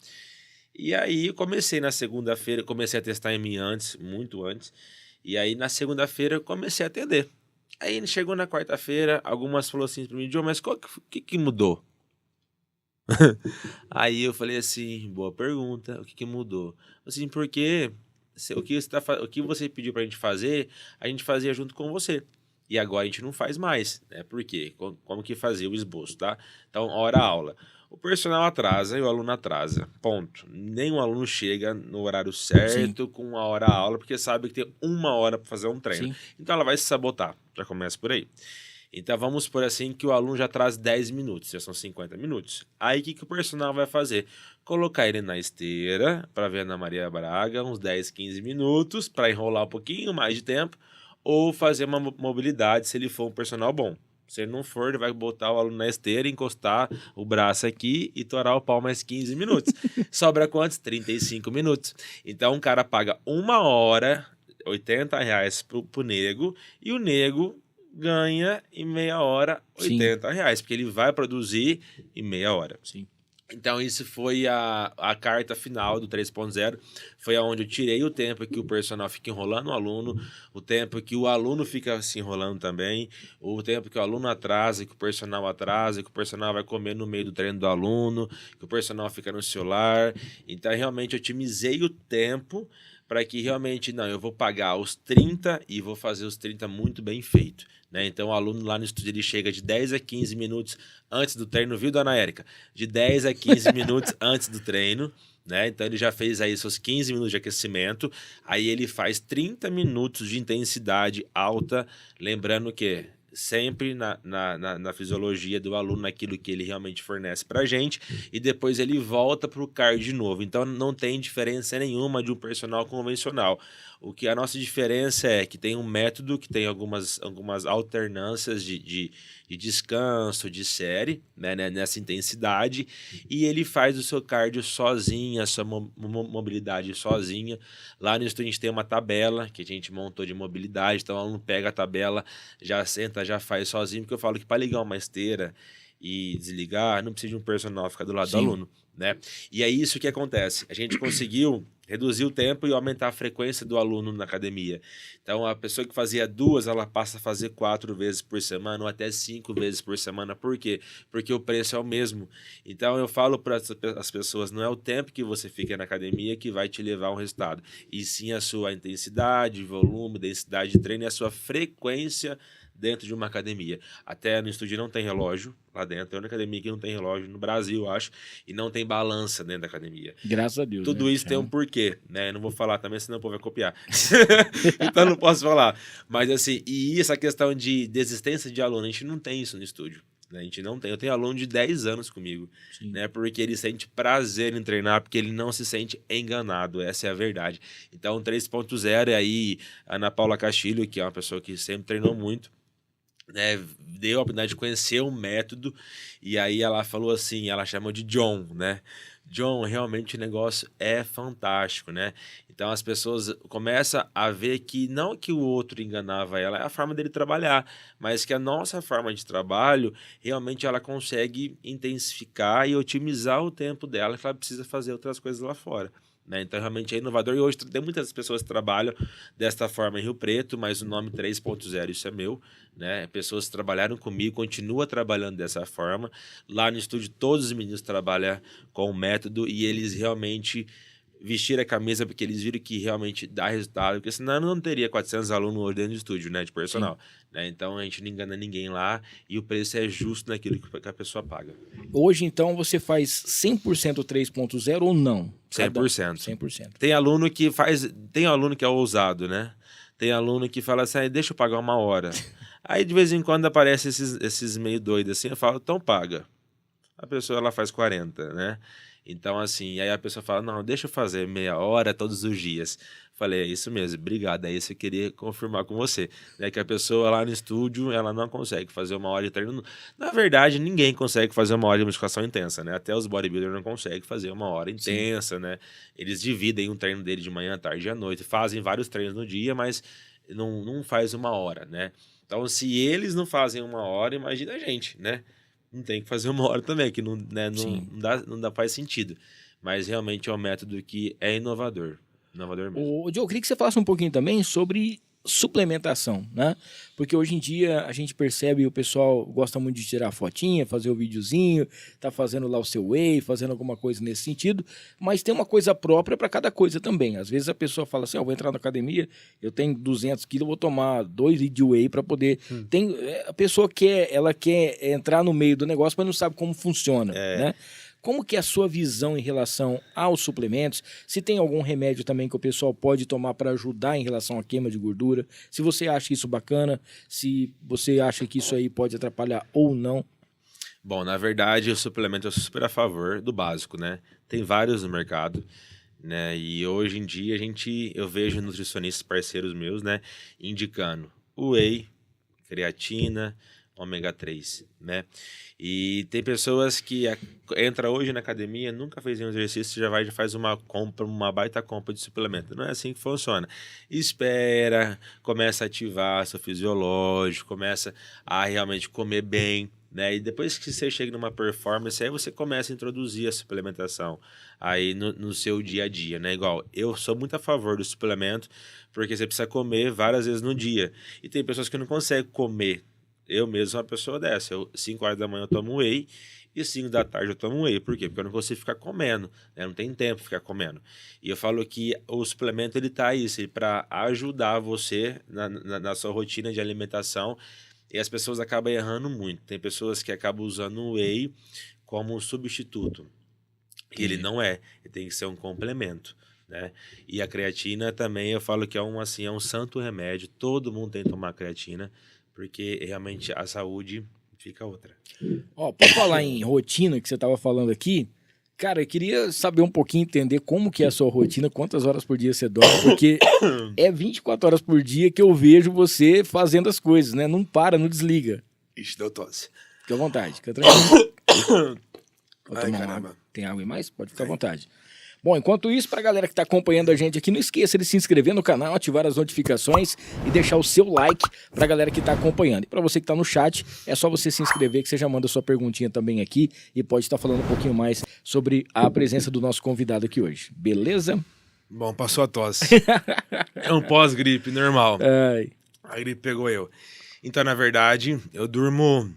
E aí eu comecei na segunda-feira, comecei a testar em mim antes, muito antes, e aí na segunda-feira eu comecei a atender. Aí chegou na quarta-feira, algumas falaram assim para mim, Joe, mas o que mudou? Aí eu falei assim, boa pergunta, o que mudou? Assim, porque o que você pediu pra gente fazer, a gente fazia junto com você. E agora a gente não faz mais, né? Por quê? Como que fazia o esboço, tá? Então, hora-aula. O personal atrasa e o aluno atrasa, ponto. Nenhum aluno chega no horário certo com a hora-aula, porque sabe que tem 1 hora para fazer um treino. Então ela vai se sabotar, já começa por aí. Então vamos por assim que o aluno já traz 10 minutos, já são 50 minutos. Aí o que o personal vai fazer? Colocar ele na esteira para ver a Ana Maria Braga, uns 10, 15 minutos, para enrolar um pouquinho mais de tempo, ou fazer uma mobilidade se ele for um personal bom. Se ele não for, ele vai botar o aluno na esteira, encostar o braço aqui e torar o pau mais 15 minutos. Sobra quantos? 35 minutos. Então, o cara paga 1 hora, R$80 pro nego, e o nego ganha em meia hora R$80, porque ele vai produzir em meia hora. Sim. Então, isso foi a carta final do 3.0, foi onde eu tirei o tempo que o personal fica enrolando o aluno, o tempo que o aluno fica se enrolando também, o tempo que o aluno atrasa, que o personal atrasa, que o personal vai comer no meio do treino do aluno, que o personal fica no celular. Então, realmente, eu otimizei o tempo para que realmente, não, eu vou pagar os 30 e vou fazer os 30 muito bem feito, né? Então, o aluno lá no estúdio, ele chega de 10 a 15 minutos antes do treino, viu, dona Érica? De 10 a 15 minutos antes do treino, né? Então, ele já fez aí seus 15 minutos de aquecimento, aí ele faz 30 minutos de intensidade alta, lembrando que sempre na fisiologia do aluno, naquilo que ele realmente fornece pra gente, e depois ele volta pro cardio de novo. Então não tem diferença nenhuma de um personal convencional. O que a nossa diferença é que tem um método que tem algumas alternâncias de descanso, de série, né, nessa intensidade, e ele faz o seu cardio sozinho, a sua mobilidade sozinha. Lá no estúdio a gente tem uma tabela que a gente montou de mobilidade, então o aluno pega a tabela, já senta, já faz sozinho, porque eu falo que para ligar uma esteira e desligar, não precisa de um personal ficar do lado do aluno, né? E é isso que acontece. A gente conseguiu reduzir o tempo e aumentar a frequência do aluno na academia. Então, a pessoa que fazia 2, ela passa a fazer 4 vezes por semana ou até 5 vezes por semana. Por quê? Porque o preço é o mesmo. Então, eu falo para as pessoas, não é o tempo que você fica na academia que vai te levar a um resultado, e sim a sua intensidade, volume, densidade de treino e a sua frequência na academia. dentro de uma academia. Até no estúdio não tem relógio lá dentro. É uma academia que não tem relógio no Brasil, eu acho. E não tem balança dentro da academia. Graças a Deus. Tudo né? isso tem um porquê, né? Eu não vou falar também, senão o povo vai copiar. Então não posso falar. Mas assim, e essa questão de desistência de aluno, a gente não tem isso no estúdio. Né? A gente não tem. Eu tenho aluno de 10 anos comigo, né? Porque ele sente prazer em treinar, porque ele não se sente enganado. Essa é a verdade. Então, 3.0, e aí, a Ana Paula Castilho, que é uma pessoa que sempre treinou muito, né, deu a oportunidade de conhecer o método, e aí ela falou assim, ela chamou de John, né? John, realmente o negócio é fantástico, né? Então as pessoas começam a ver que não que o outro enganava ela, é a forma dele trabalhar, mas que a nossa forma de trabalho, realmente ela consegue intensificar e otimizar o tempo dela, que ela precisa fazer outras coisas lá fora. Né? Então, realmente é inovador. E hoje tem muitas pessoas que trabalham desta forma em Rio Preto, mas o nome 3.0, isso é meu. Né? Pessoas que trabalharam comigo, continuam trabalhando dessa forma. Lá no estúdio, todos os meninos trabalham com o método e eles realmente vestiram a camisa porque eles viram que realmente dá resultado, porque senão eu não teria 400 alunos hoje dentro do estúdio, né, de personal. Né? Então, a gente não engana ninguém lá e o preço é justo naquilo que a pessoa paga. Hoje, então, você faz 100% 3.0 ou não? 100%. 100%. Tem aluno que faz... Tem aluno que é ousado, né? Tem aluno que fala assim, deixa eu pagar 1 hora. Aí, de vez em quando, aparece esses meio doidos assim, eu falo, então paga. A pessoa, ela faz 40, né? Então, assim, aí a pessoa fala, não, deixa eu fazer 30 minutos todos os dias. Falei, é isso mesmo, obrigado. É isso que eu queria confirmar com você. Né? Que a pessoa lá no estúdio, ela não consegue fazer 1 hora de treino. Na verdade, ninguém consegue fazer 1 hora de musculação intensa, né? Até os bodybuilders não conseguem fazer 1 hora intensa, né? Eles dividem um treino dele de manhã, tarde e à noite. Fazem vários treinos no dia, mas não faz 1 hora, né? Então, se eles não fazem 1 hora, imagina a gente, né? Não tem que fazer 1 hora também, que não, né, não faz sentido. Mas realmente é um método que é inovador. Inovador mesmo. Joe, eu queria que você falasse um pouquinho também sobre suplementação, né? Porque hoje em dia a gente percebe o pessoal gosta muito de tirar fotinha, fazer o videozinho, tá fazendo lá o seu whey, fazendo alguma coisa nesse sentido, mas tem uma coisa própria para cada coisa também. Às vezes a pessoa fala assim, vou entrar na academia, eu tenho 200 quilos, vou tomar 2 litros de whey para poder... A pessoa quer entrar no meio do negócio, mas não sabe como funciona, né? Como que é a sua visão em relação aos suplementos? Se tem algum remédio também que o pessoal pode tomar para ajudar em relação à queima de gordura? Se você acha isso bacana, se você acha que isso aí pode atrapalhar ou não? Bom, na verdade, o suplemento eu sou super a favor do básico, né? Tem vários no mercado, né? E hoje em dia eu vejo nutricionistas parceiros meus, né? Indicando whey, creatina, ômega 3, né? E tem pessoas que entra hoje na academia, nunca fez nenhum exercício, já faz uma baita compra de suplemento. Não é assim que funciona. Espera, começa a ativar seu fisiológico, começa a realmente comer bem, né? E depois que você chega numa performance, aí você começa a introduzir a suplementação aí no seu dia a dia, né? Igual, eu sou muito a favor do suplemento, porque você precisa comer várias vezes no dia. E tem pessoas que não conseguem comer. Eu mesmo sou uma pessoa dessa. 5 horas da manhã eu tomo whey e 5 da tarde eu tomo whey. Por quê? Porque eu não consigo ficar comendo, né? Não tem tempo de ficar comendo. E eu falo que o suplemento ele tá aí para ajudar você na sua rotina de alimentação. E as pessoas acabam errando muito. Tem pessoas que acabam usando o whey como um substituto. E ele não é. Ele tem que ser um complemento. Né? E a creatina também eu falo que é um santo remédio. Todo mundo tem que tomar creatina, porque realmente a saúde fica outra. Por falar em rotina que você estava falando aqui, cara, eu queria saber um pouquinho, entender como que é a sua rotina, quantas horas por dia você dorme, porque é 24 horas por dia que eu vejo você fazendo as coisas, né? Não para, não desliga. Ixi, deu tosse. Fica à vontade, fica tranquilo. Ai, caramba. Tem água aí mais? Pode ficar à vontade. Bom, enquanto isso, para a galera que está acompanhando a gente aqui, não esqueça de se inscrever no canal, ativar as notificações e deixar o seu like para a galera que está acompanhando. E para você que está no chat, é só você se inscrever que você já manda sua perguntinha também aqui e pode estar falando um pouquinho mais sobre a presença do nosso convidado aqui hoje. Beleza? Bom, passou a tosse. É um pós-gripe normal. A gripe pegou eu. Então, na verdade, eu durmo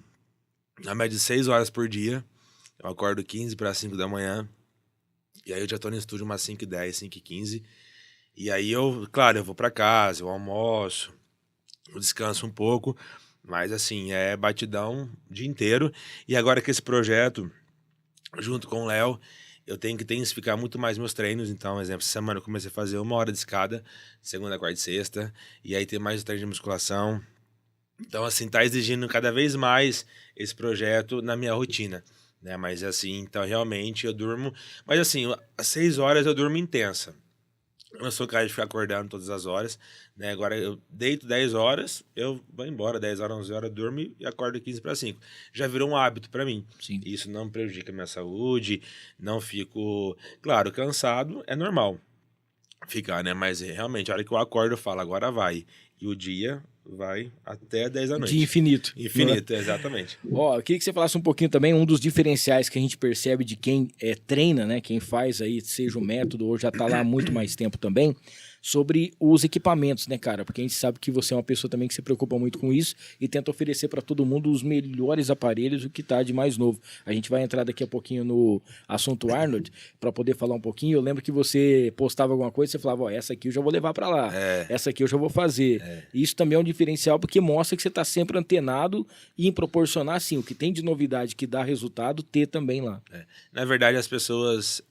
na média de 6 horas por dia. Eu acordo 15 para 5 da manhã. E aí eu já tô no estúdio umas 5h10, 5h15. E aí claro, eu vou pra casa, eu almoço, eu descanso um pouco. Mas assim, é batidão o dia inteiro. E agora que esse projeto, junto com o Léo, eu tenho que intensificar muito mais meus treinos. Então, por exemplo, essa semana eu comecei a fazer 1 hora de escada, segunda, quarta e sexta. E aí tem mais treino de musculação. Então, assim, tá exigindo cada vez mais esse projeto na minha rotina, né? Mas, assim, então, realmente eu durmo... Mas, assim, às 6 horas eu durmo intensa. Eu não sou cara de ficar acordando todas as horas, né? Agora eu deito 10 horas, eu vou embora, 10 horas, 11 horas, durmo e acordo 15 para 5. Já virou um hábito para mim. Sim. Isso não prejudica a minha saúde, não fico... Claro, cansado é normal ficar, né? Mas realmente, a hora que eu acordo, eu falo, agora vai. E o dia vai até 10 da noite. De infinito. Infinito, exatamente. Ó, eu queria que você falasse um pouquinho também, um dos diferenciais que a gente percebe de quem treina, né? Quem faz aí, seja o método ou já tá lá há muito mais tempo também, sobre os equipamentos, né, cara? Porque a gente sabe que você é uma pessoa também que se preocupa muito com isso e tenta oferecer para todo mundo os melhores aparelhos, o que tá de mais novo. A gente vai entrar daqui a pouquinho no assunto Arnold para poder falar um pouquinho. Eu lembro que você postava alguma coisa e você falava, ó, essa aqui eu já vou levar para lá, essa aqui eu já vou fazer. Isso também é um diferencial porque mostra que você tá sempre antenado e em proporcionar, assim, o que tem de novidade que dá resultado, ter também lá. Na verdade, as pessoas...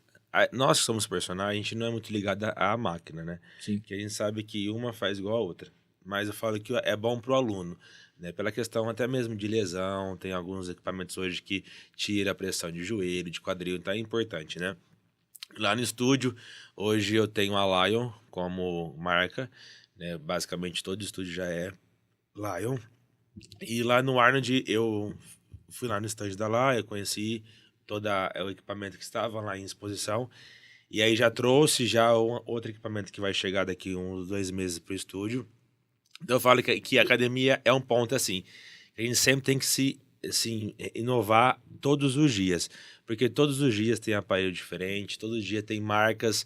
Nós que somos personagens, a gente não é muito ligado à máquina, né? Sim. Que a gente sabe que uma faz igual a outra. Mas eu falo que é bom pro aluno, né? Pela questão até mesmo de lesão, tem alguns equipamentos hoje que tira a pressão de joelho, de quadril, então é importante, né? Lá no estúdio, hoje eu tenho a Lion como marca, né? Basicamente todo estúdio já é Lion. E lá no Arnold, eu fui lá no stand da Lion, eu conheci todo o equipamento que estava lá em exposição. E aí já trouxe outro equipamento que vai chegar daqui uns 2 meses para o estúdio. Então eu falo que a academia é um ponto assim, que a gente sempre tem que se inovar todos os dias. Porque todos os dias tem aparelho diferente, todos os dias tem marcas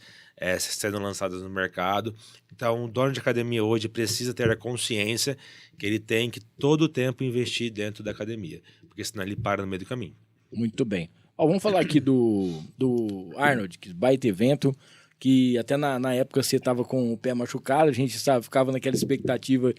sendo lançadas no mercado. Então o dono de academia hoje precisa ter a consciência que ele tem que todo o tempo investir dentro da academia. Porque senão ele para no meio do caminho. Muito bem. Ó, vamos falar aqui do Arnold, que baita evento, que até na época você estava com o pé machucado, a gente ficava naquela expectativa,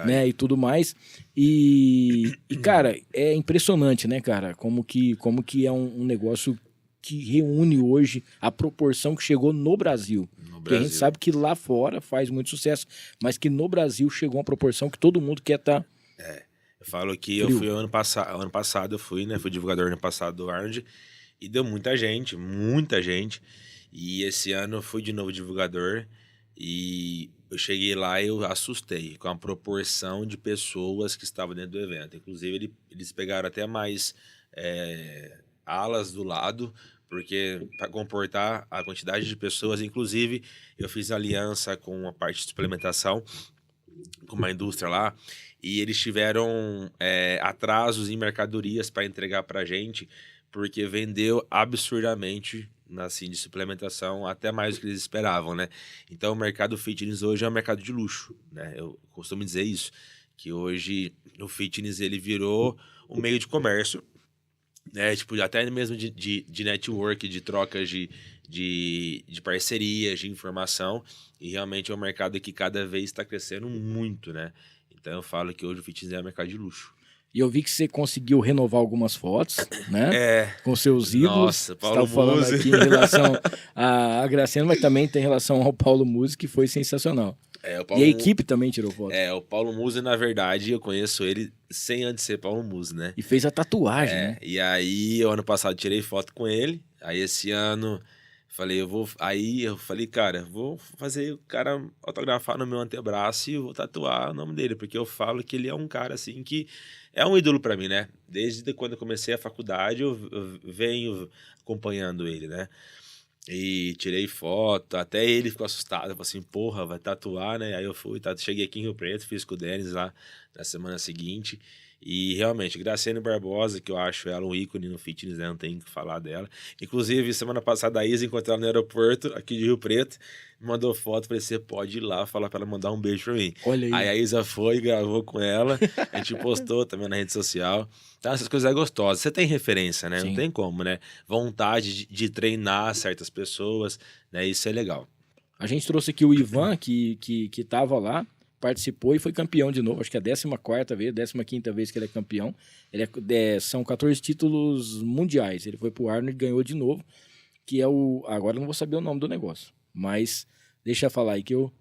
né, e tudo mais. E, cara, é impressionante, né, cara, como que é um negócio que reúne hoje a proporção que chegou no Brasil. Porque a gente sabe que lá fora faz muito sucesso, mas que no Brasil chegou uma proporção que todo mundo quer estar... Eu falo que eu fui ano passado eu fui, né? Fui divulgador ano passado do Arnold e deu muita gente. E esse ano eu fui de novo divulgador e eu cheguei lá e eu assustei com a proporção de pessoas que estavam dentro do evento. Inclusive, eles pegaram até mais alas do lado, porque para comportar a quantidade de pessoas. Inclusive, eu fiz aliança com a parte de suplementação, com uma indústria lá, e eles tiveram atrasos em mercadorias para entregar para a gente, porque vendeu absurdamente, assim, de suplementação, até mais do que eles esperavam, né? Então, o mercado fitness hoje é um mercado de luxo, né? Eu costumo dizer isso, que hoje o fitness ele virou um meio de comércio, né? Tipo, até mesmo de network, de trocas de parcerias, de informação, e realmente é um mercado que cada vez está crescendo muito, né? Então eu falo que hoje o fitness é um mercado de luxo. E eu vi que você conseguiu renovar algumas fotos, né? Com seus ídolos. Nossa, Paulo Você estava falando Musi. aqui em relação a Graciano, mas também tem relação ao Paulo Musi, que foi sensacional. E a equipe também tirou foto. O Paulo Musi, na verdade, eu conheço ele sem antes ser Paulo Musi, né? E fez a tatuagem, né? E aí, o ano passado, tirei foto com ele. Aí, esse ano, eu falei, cara, vou fazer o cara autografar no meu antebraço e eu vou tatuar o nome dele, porque eu falo que ele é um cara, assim, que é um ídolo pra mim, né? Desde quando eu comecei a faculdade, eu venho acompanhando ele, né? E tirei foto, até ele ficou assustado, falou assim, porra, vai tatuar, né? Aí eu fui, cheguei aqui em Rio Preto, fiz com o Denis lá na semana seguinte. E realmente, Graciane Barbosa, que eu acho ela um ícone no fitness, né? Não tem que falar dela. Inclusive, semana passada a Isa encontrei ela no aeroporto, aqui de Rio Preto, me mandou foto, falei, você pode ir lá falar pra ela mandar um beijo pra mim. Olha aí. Aí a Isa foi, gravou com ela, a gente postou também na rede social. Então, essas coisas é gostosas. Você tem referência, né? Sim. Não tem como, né? Vontade de treinar certas pessoas, né? Isso é legal. A gente trouxe aqui o Ivan, que tava lá, participou e foi campeão de novo. Acho que é a 14ª vez, 15ª vez que ele é campeão. São 14 títulos mundiais. Ele foi pro Arnold e ganhou de novo, que é o... Agora eu não vou saber o nome do negócio, mas deixa eu falar aí que eu...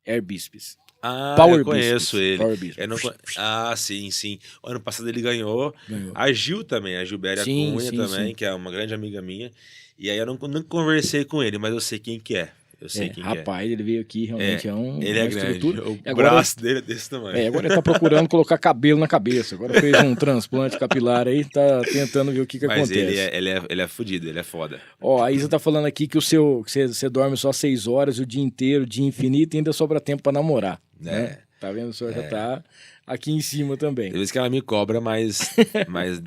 Air Biscuits. Eu conheço ele. Power Biscuits. Eu não... sim. O ano passado ele ganhou. A Gil também, a Gilbéria Cunha também, que é uma grande amiga minha. E aí eu não conversei com ele, mas eu sei quem que é. Eu sei quem rapaz, ele veio aqui, realmente ele é grande. Estrutura. O braço dele é desse tamanho. Agora ele tá procurando colocar cabelo na cabeça. Agora fez um transplante capilar aí, tá tentando ver o que acontece. Mas ele é fudido, ele é foda. Ó, a Isa tá falando aqui que você dorme só 6 horas o dia inteiro, dia infinito, e ainda sobra tempo pra namorar. Né? Tá vendo? O senhor já tá aqui em cima também. Tem vezes que ela me cobra, mas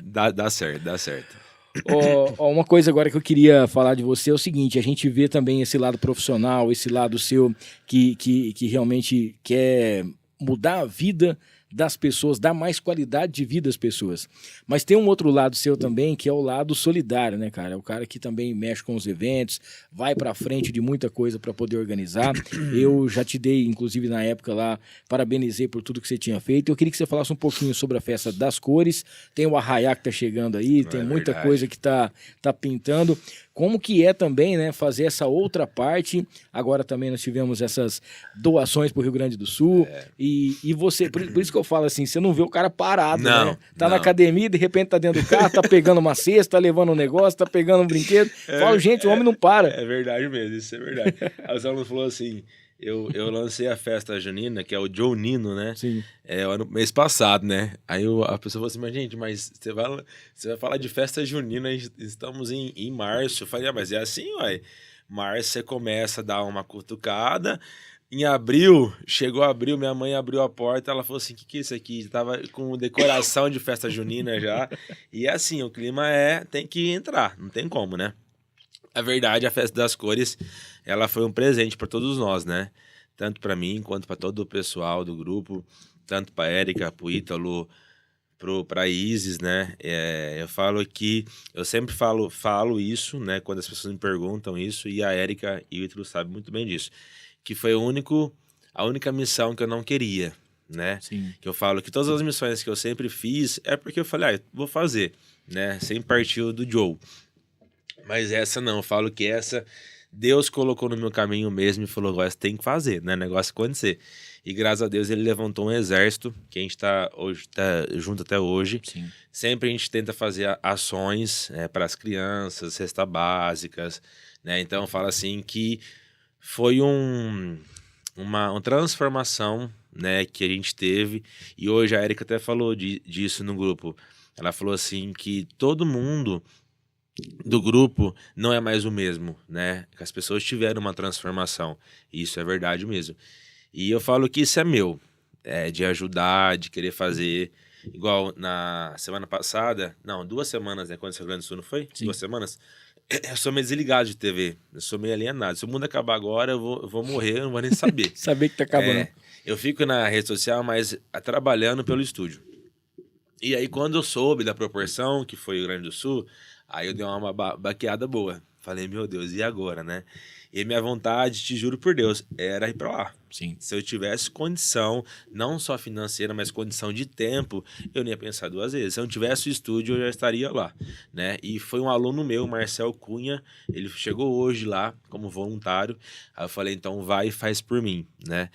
dá certo. Uma coisa agora que eu queria falar de você é o seguinte: a gente vê também esse lado profissional, esse lado seu que realmente quer mudar a vida das pessoas, dar mais qualidade de vida às pessoas. Mas tem um outro lado seu também, que é o lado solidário, né, cara? É o cara que também mexe com os eventos, vai pra frente de muita coisa para poder organizar. Eu já te dei, inclusive na época lá, parabenizei por tudo que você tinha feito. Eu queria que você falasse um pouquinho sobre a Festa das Cores. Tem o Arraiá que tá chegando aí, tem muita coisa que tá pintando. Como que é também, né, fazer essa outra parte. Agora também nós tivemos essas doações pro Rio Grande do Sul. E você, por isso que eu falo assim, você não vê o cara parado, né? Tá na academia, de repente tá dentro do carro, tá pegando uma cesta, tá levando um negócio, tá pegando um brinquedo. Falo, gente, o homem não para. É verdade mesmo, isso é verdade. Aí o Saulo falou assim, eu lancei a festa junina, que é o Joe Nino, né? Sim. Mês passado, né? Aí a pessoa falou assim, mas gente, você vai falar de festa junina, estamos em março. Eu falei, mas é assim, uai. Março você começa a dar uma cutucada. Em abril, chegou abril, minha mãe abriu a porta, ela falou assim, que é isso aqui? Tava com decoração de festa junina já. E assim, o clima tem que entrar, não tem como, né? A verdade, a Festa das Cores, ela foi um presente para todos nós, né? Tanto para mim, quanto para todo o pessoal do grupo, tanto para Érica, para o Ítalo, para Isis, né? Eu falo que, eu sempre falo isso, né? Quando as pessoas me perguntam isso, e a Érica e o Ítalo sabem muito bem disso. Que foi a única missão que eu não queria, né? Sim. Que eu falo que todas as missões que eu sempre fiz é porque eu falei, vou fazer, né? Sempre partiu do Joe. Mas essa não, eu falo que essa Deus colocou no meu caminho mesmo e falou, agora você tem que fazer, né? Negócio acontecer. E graças a Deus ele levantou um exército, que a gente tá junto até hoje. Sim. Sempre a gente tenta fazer ações para as crianças, cestas básicas, né? Então fala assim que foi uma transformação, né, que a gente teve, e hoje a Érica até falou disso no grupo. Ela falou assim que todo mundo do grupo não é mais o mesmo, né, que as pessoas tiveram uma transformação, e isso é verdade mesmo. E eu falo que isso é meu, de ajudar, de querer fazer, igual na semana passada, não, 2 semanas, né, quando o Rio Grande do Sul não foi? Sim. 2 semanas? Eu sou meio desligado de TV, eu sou meio alienado. Se o mundo acabar agora, eu vou morrer, eu não vou nem saber. Saber que tá acabando. Eu fico na rede social, mas trabalhando pelo estúdio. E aí, quando eu soube da proporção que foi o Rio Grande do Sul, aí eu dei uma baqueada boa. Falei, meu Deus, e agora, né? E minha vontade, te juro por Deus, era ir pra lá. Sim. Se eu tivesse condição, não só financeira, mas condição de tempo, eu não ia pensar 2 vezes. Se eu não tivesse o estúdio, eu já estaria lá, né? E foi um aluno meu, Marcel Cunha, ele chegou hoje lá como voluntário. Aí eu falei, então vai e faz por mim, né?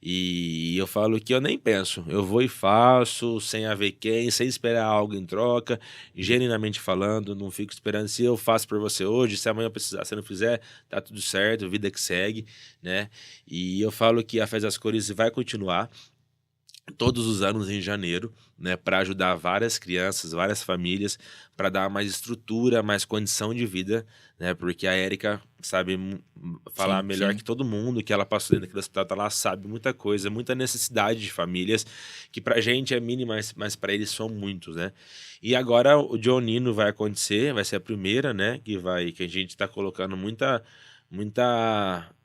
E eu falo que eu nem penso, eu vou e faço, sem haver quem, sem esperar algo em troca, genuinamente falando, não fico esperando se eu faço por você hoje, se amanhã eu precisar, se não fizer, tá tudo certo, vida que segue, né? E eu falo que a Festa das Cores vai continuar todos os anos em janeiro, né, para ajudar várias crianças, várias famílias, para dar mais estrutura, mais condição de vida, né, porque a Érica sabe falar melhor que todo mundo, que ela passou dentro daquele hospital, tá lá, sabe muita coisa, muita necessidade de famílias, que pra gente é mínima, mas para eles são muitos, né. E agora o Joe Nino vai acontecer, vai ser a primeira, né, que a gente tá colocando muita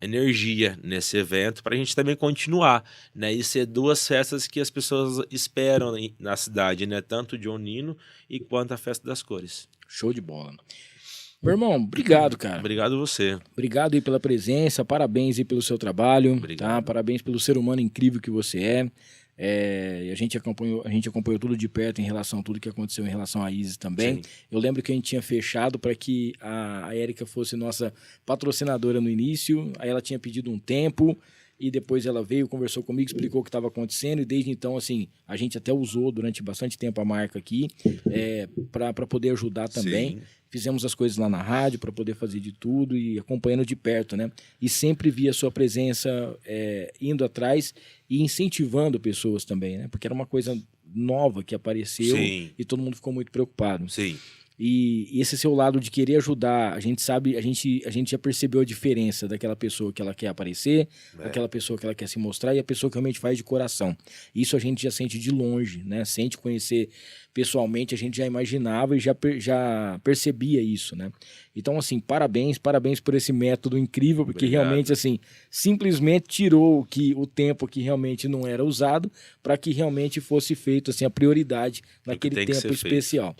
energia nesse evento para a gente também continuar, né? E ser 2 festas que as pessoas esperam na cidade, né? Tanto o Joe Nino e quanto a Festa das Cores. Show de bola. Meu irmão, obrigado, cara. Obrigado você. Obrigado aí pela presença, parabéns aí pelo seu trabalho, Obrigado. tá? Parabéns pelo ser humano incrível que você é. A gente acompanhou tudo de perto em relação a tudo que aconteceu em relação à Isis também. Sim. Eu lembro que a gente tinha fechado para que a Érica fosse nossa patrocinadora no início, aí ela tinha pedido um tempo e depois ela veio, conversou comigo, explicou o que estava acontecendo e desde então, assim, a gente até usou durante bastante tempo a marca aqui para poder ajudar também. Sim. Fizemos as coisas lá na rádio para poder fazer de tudo e acompanhando de perto, né? E sempre via a sua presença indo atrás e incentivando pessoas também, né? Porque era uma coisa nova que apareceu. Sim. E todo mundo ficou muito preocupado. Sim. E esse seu lado de querer ajudar, a gente sabe, a gente já percebeu a diferença daquela pessoa que ela quer aparecer, daquela pessoa que ela quer se mostrar e a pessoa que realmente faz de coração. Isso a gente já sente de longe, né? Sem te conhecer pessoalmente, a gente já imaginava e já percebia isso, né? Então, assim, parabéns por esse método incrível, porque Obrigado. realmente, assim, simplesmente tirou o tempo que realmente não era usado para que realmente fosse feito, assim, a prioridade naquele tem que tempo ser especial.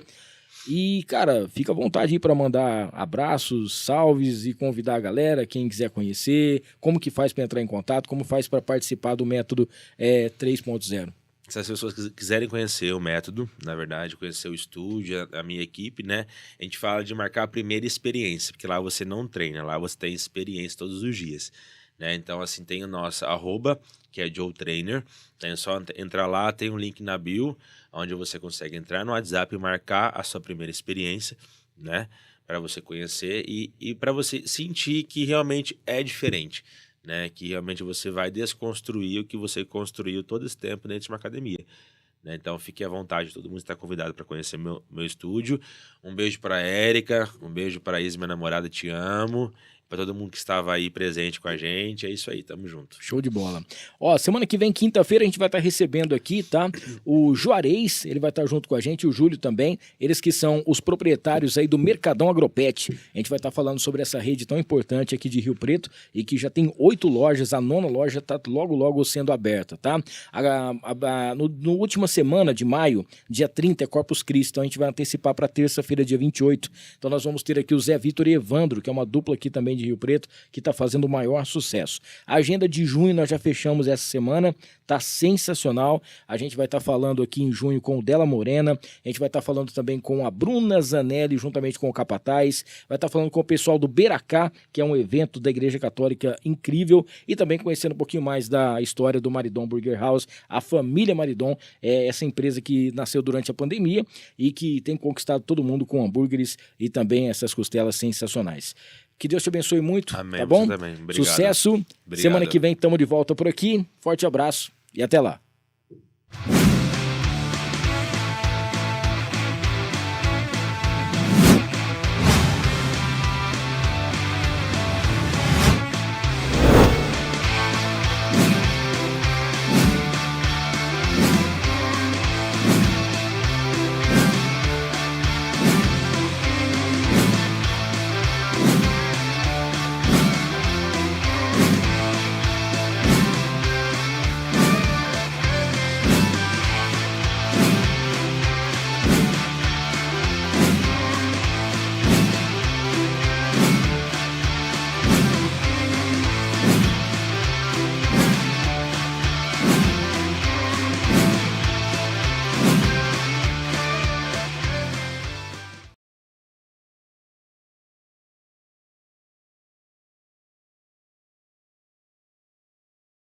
E, cara, fica à vontade aí para mandar abraços, salves e convidar a galera, quem quiser conhecer, como que faz para entrar em contato, como faz para participar do método 3.0. Se as pessoas quiserem conhecer o método, na verdade, conhecer o estúdio, a minha equipe, né? A gente fala de marcar a primeira experiência, porque lá você não treina, lá você tem experiência todos os dias, né? Então, assim, tem o nosso @, que é Joe Trainer. Então, é só entrar lá, tem um link na bio, onde você consegue entrar no WhatsApp e marcar a sua primeira experiência, né? Para você conhecer e para você sentir que realmente é diferente, né? Que realmente você vai desconstruir o que você construiu todo esse tempo dentro de uma academia, né? Então fique à vontade, todo mundo está convidado para conhecer meu estúdio. Um beijo para a Érica, um beijo para a Isa, minha namorada, te amo. Para todo mundo que estava aí presente com a gente, é isso aí, tamo junto. Show de bola. Ó, semana que vem, quinta-feira, a gente vai estar recebendo aqui, tá? O Juarez, ele vai estar junto com a gente, o Júlio também, eles que são os proprietários aí do Mercadão Agropet. A gente vai estar falando sobre essa rede tão importante aqui de Rio Preto e que já tem 8 lojas, a 9ª loja tá logo sendo aberta, tá? No última semana de maio, dia 30 é Corpus Christi, então a gente vai antecipar para terça-feira, dia 28. Então nós vamos ter aqui o Zé Vitor e Evandro, que é uma dupla aqui também de Rio Preto, que está fazendo o maior sucesso. A agenda de junho nós já fechamos essa semana, tá sensacional. A gente vai estar falando aqui em junho com o Della Morena, a gente vai estar falando também com a Bruna Zanelli, juntamente com o Capataz, vai estar falando com o pessoal do Beracá, que é um evento da Igreja Católica incrível, e também conhecendo um pouquinho mais da história do Maridon Burger House, a família Maridon, é essa empresa que nasceu durante a pandemia e que tem conquistado todo mundo com hambúrgueres e também essas costelas sensacionais. Que Deus te abençoe muito, Amém, tá bom? você também. Obrigado. Sucesso. Obrigado. Semana que vem estamos de volta por aqui. Forte abraço e até lá.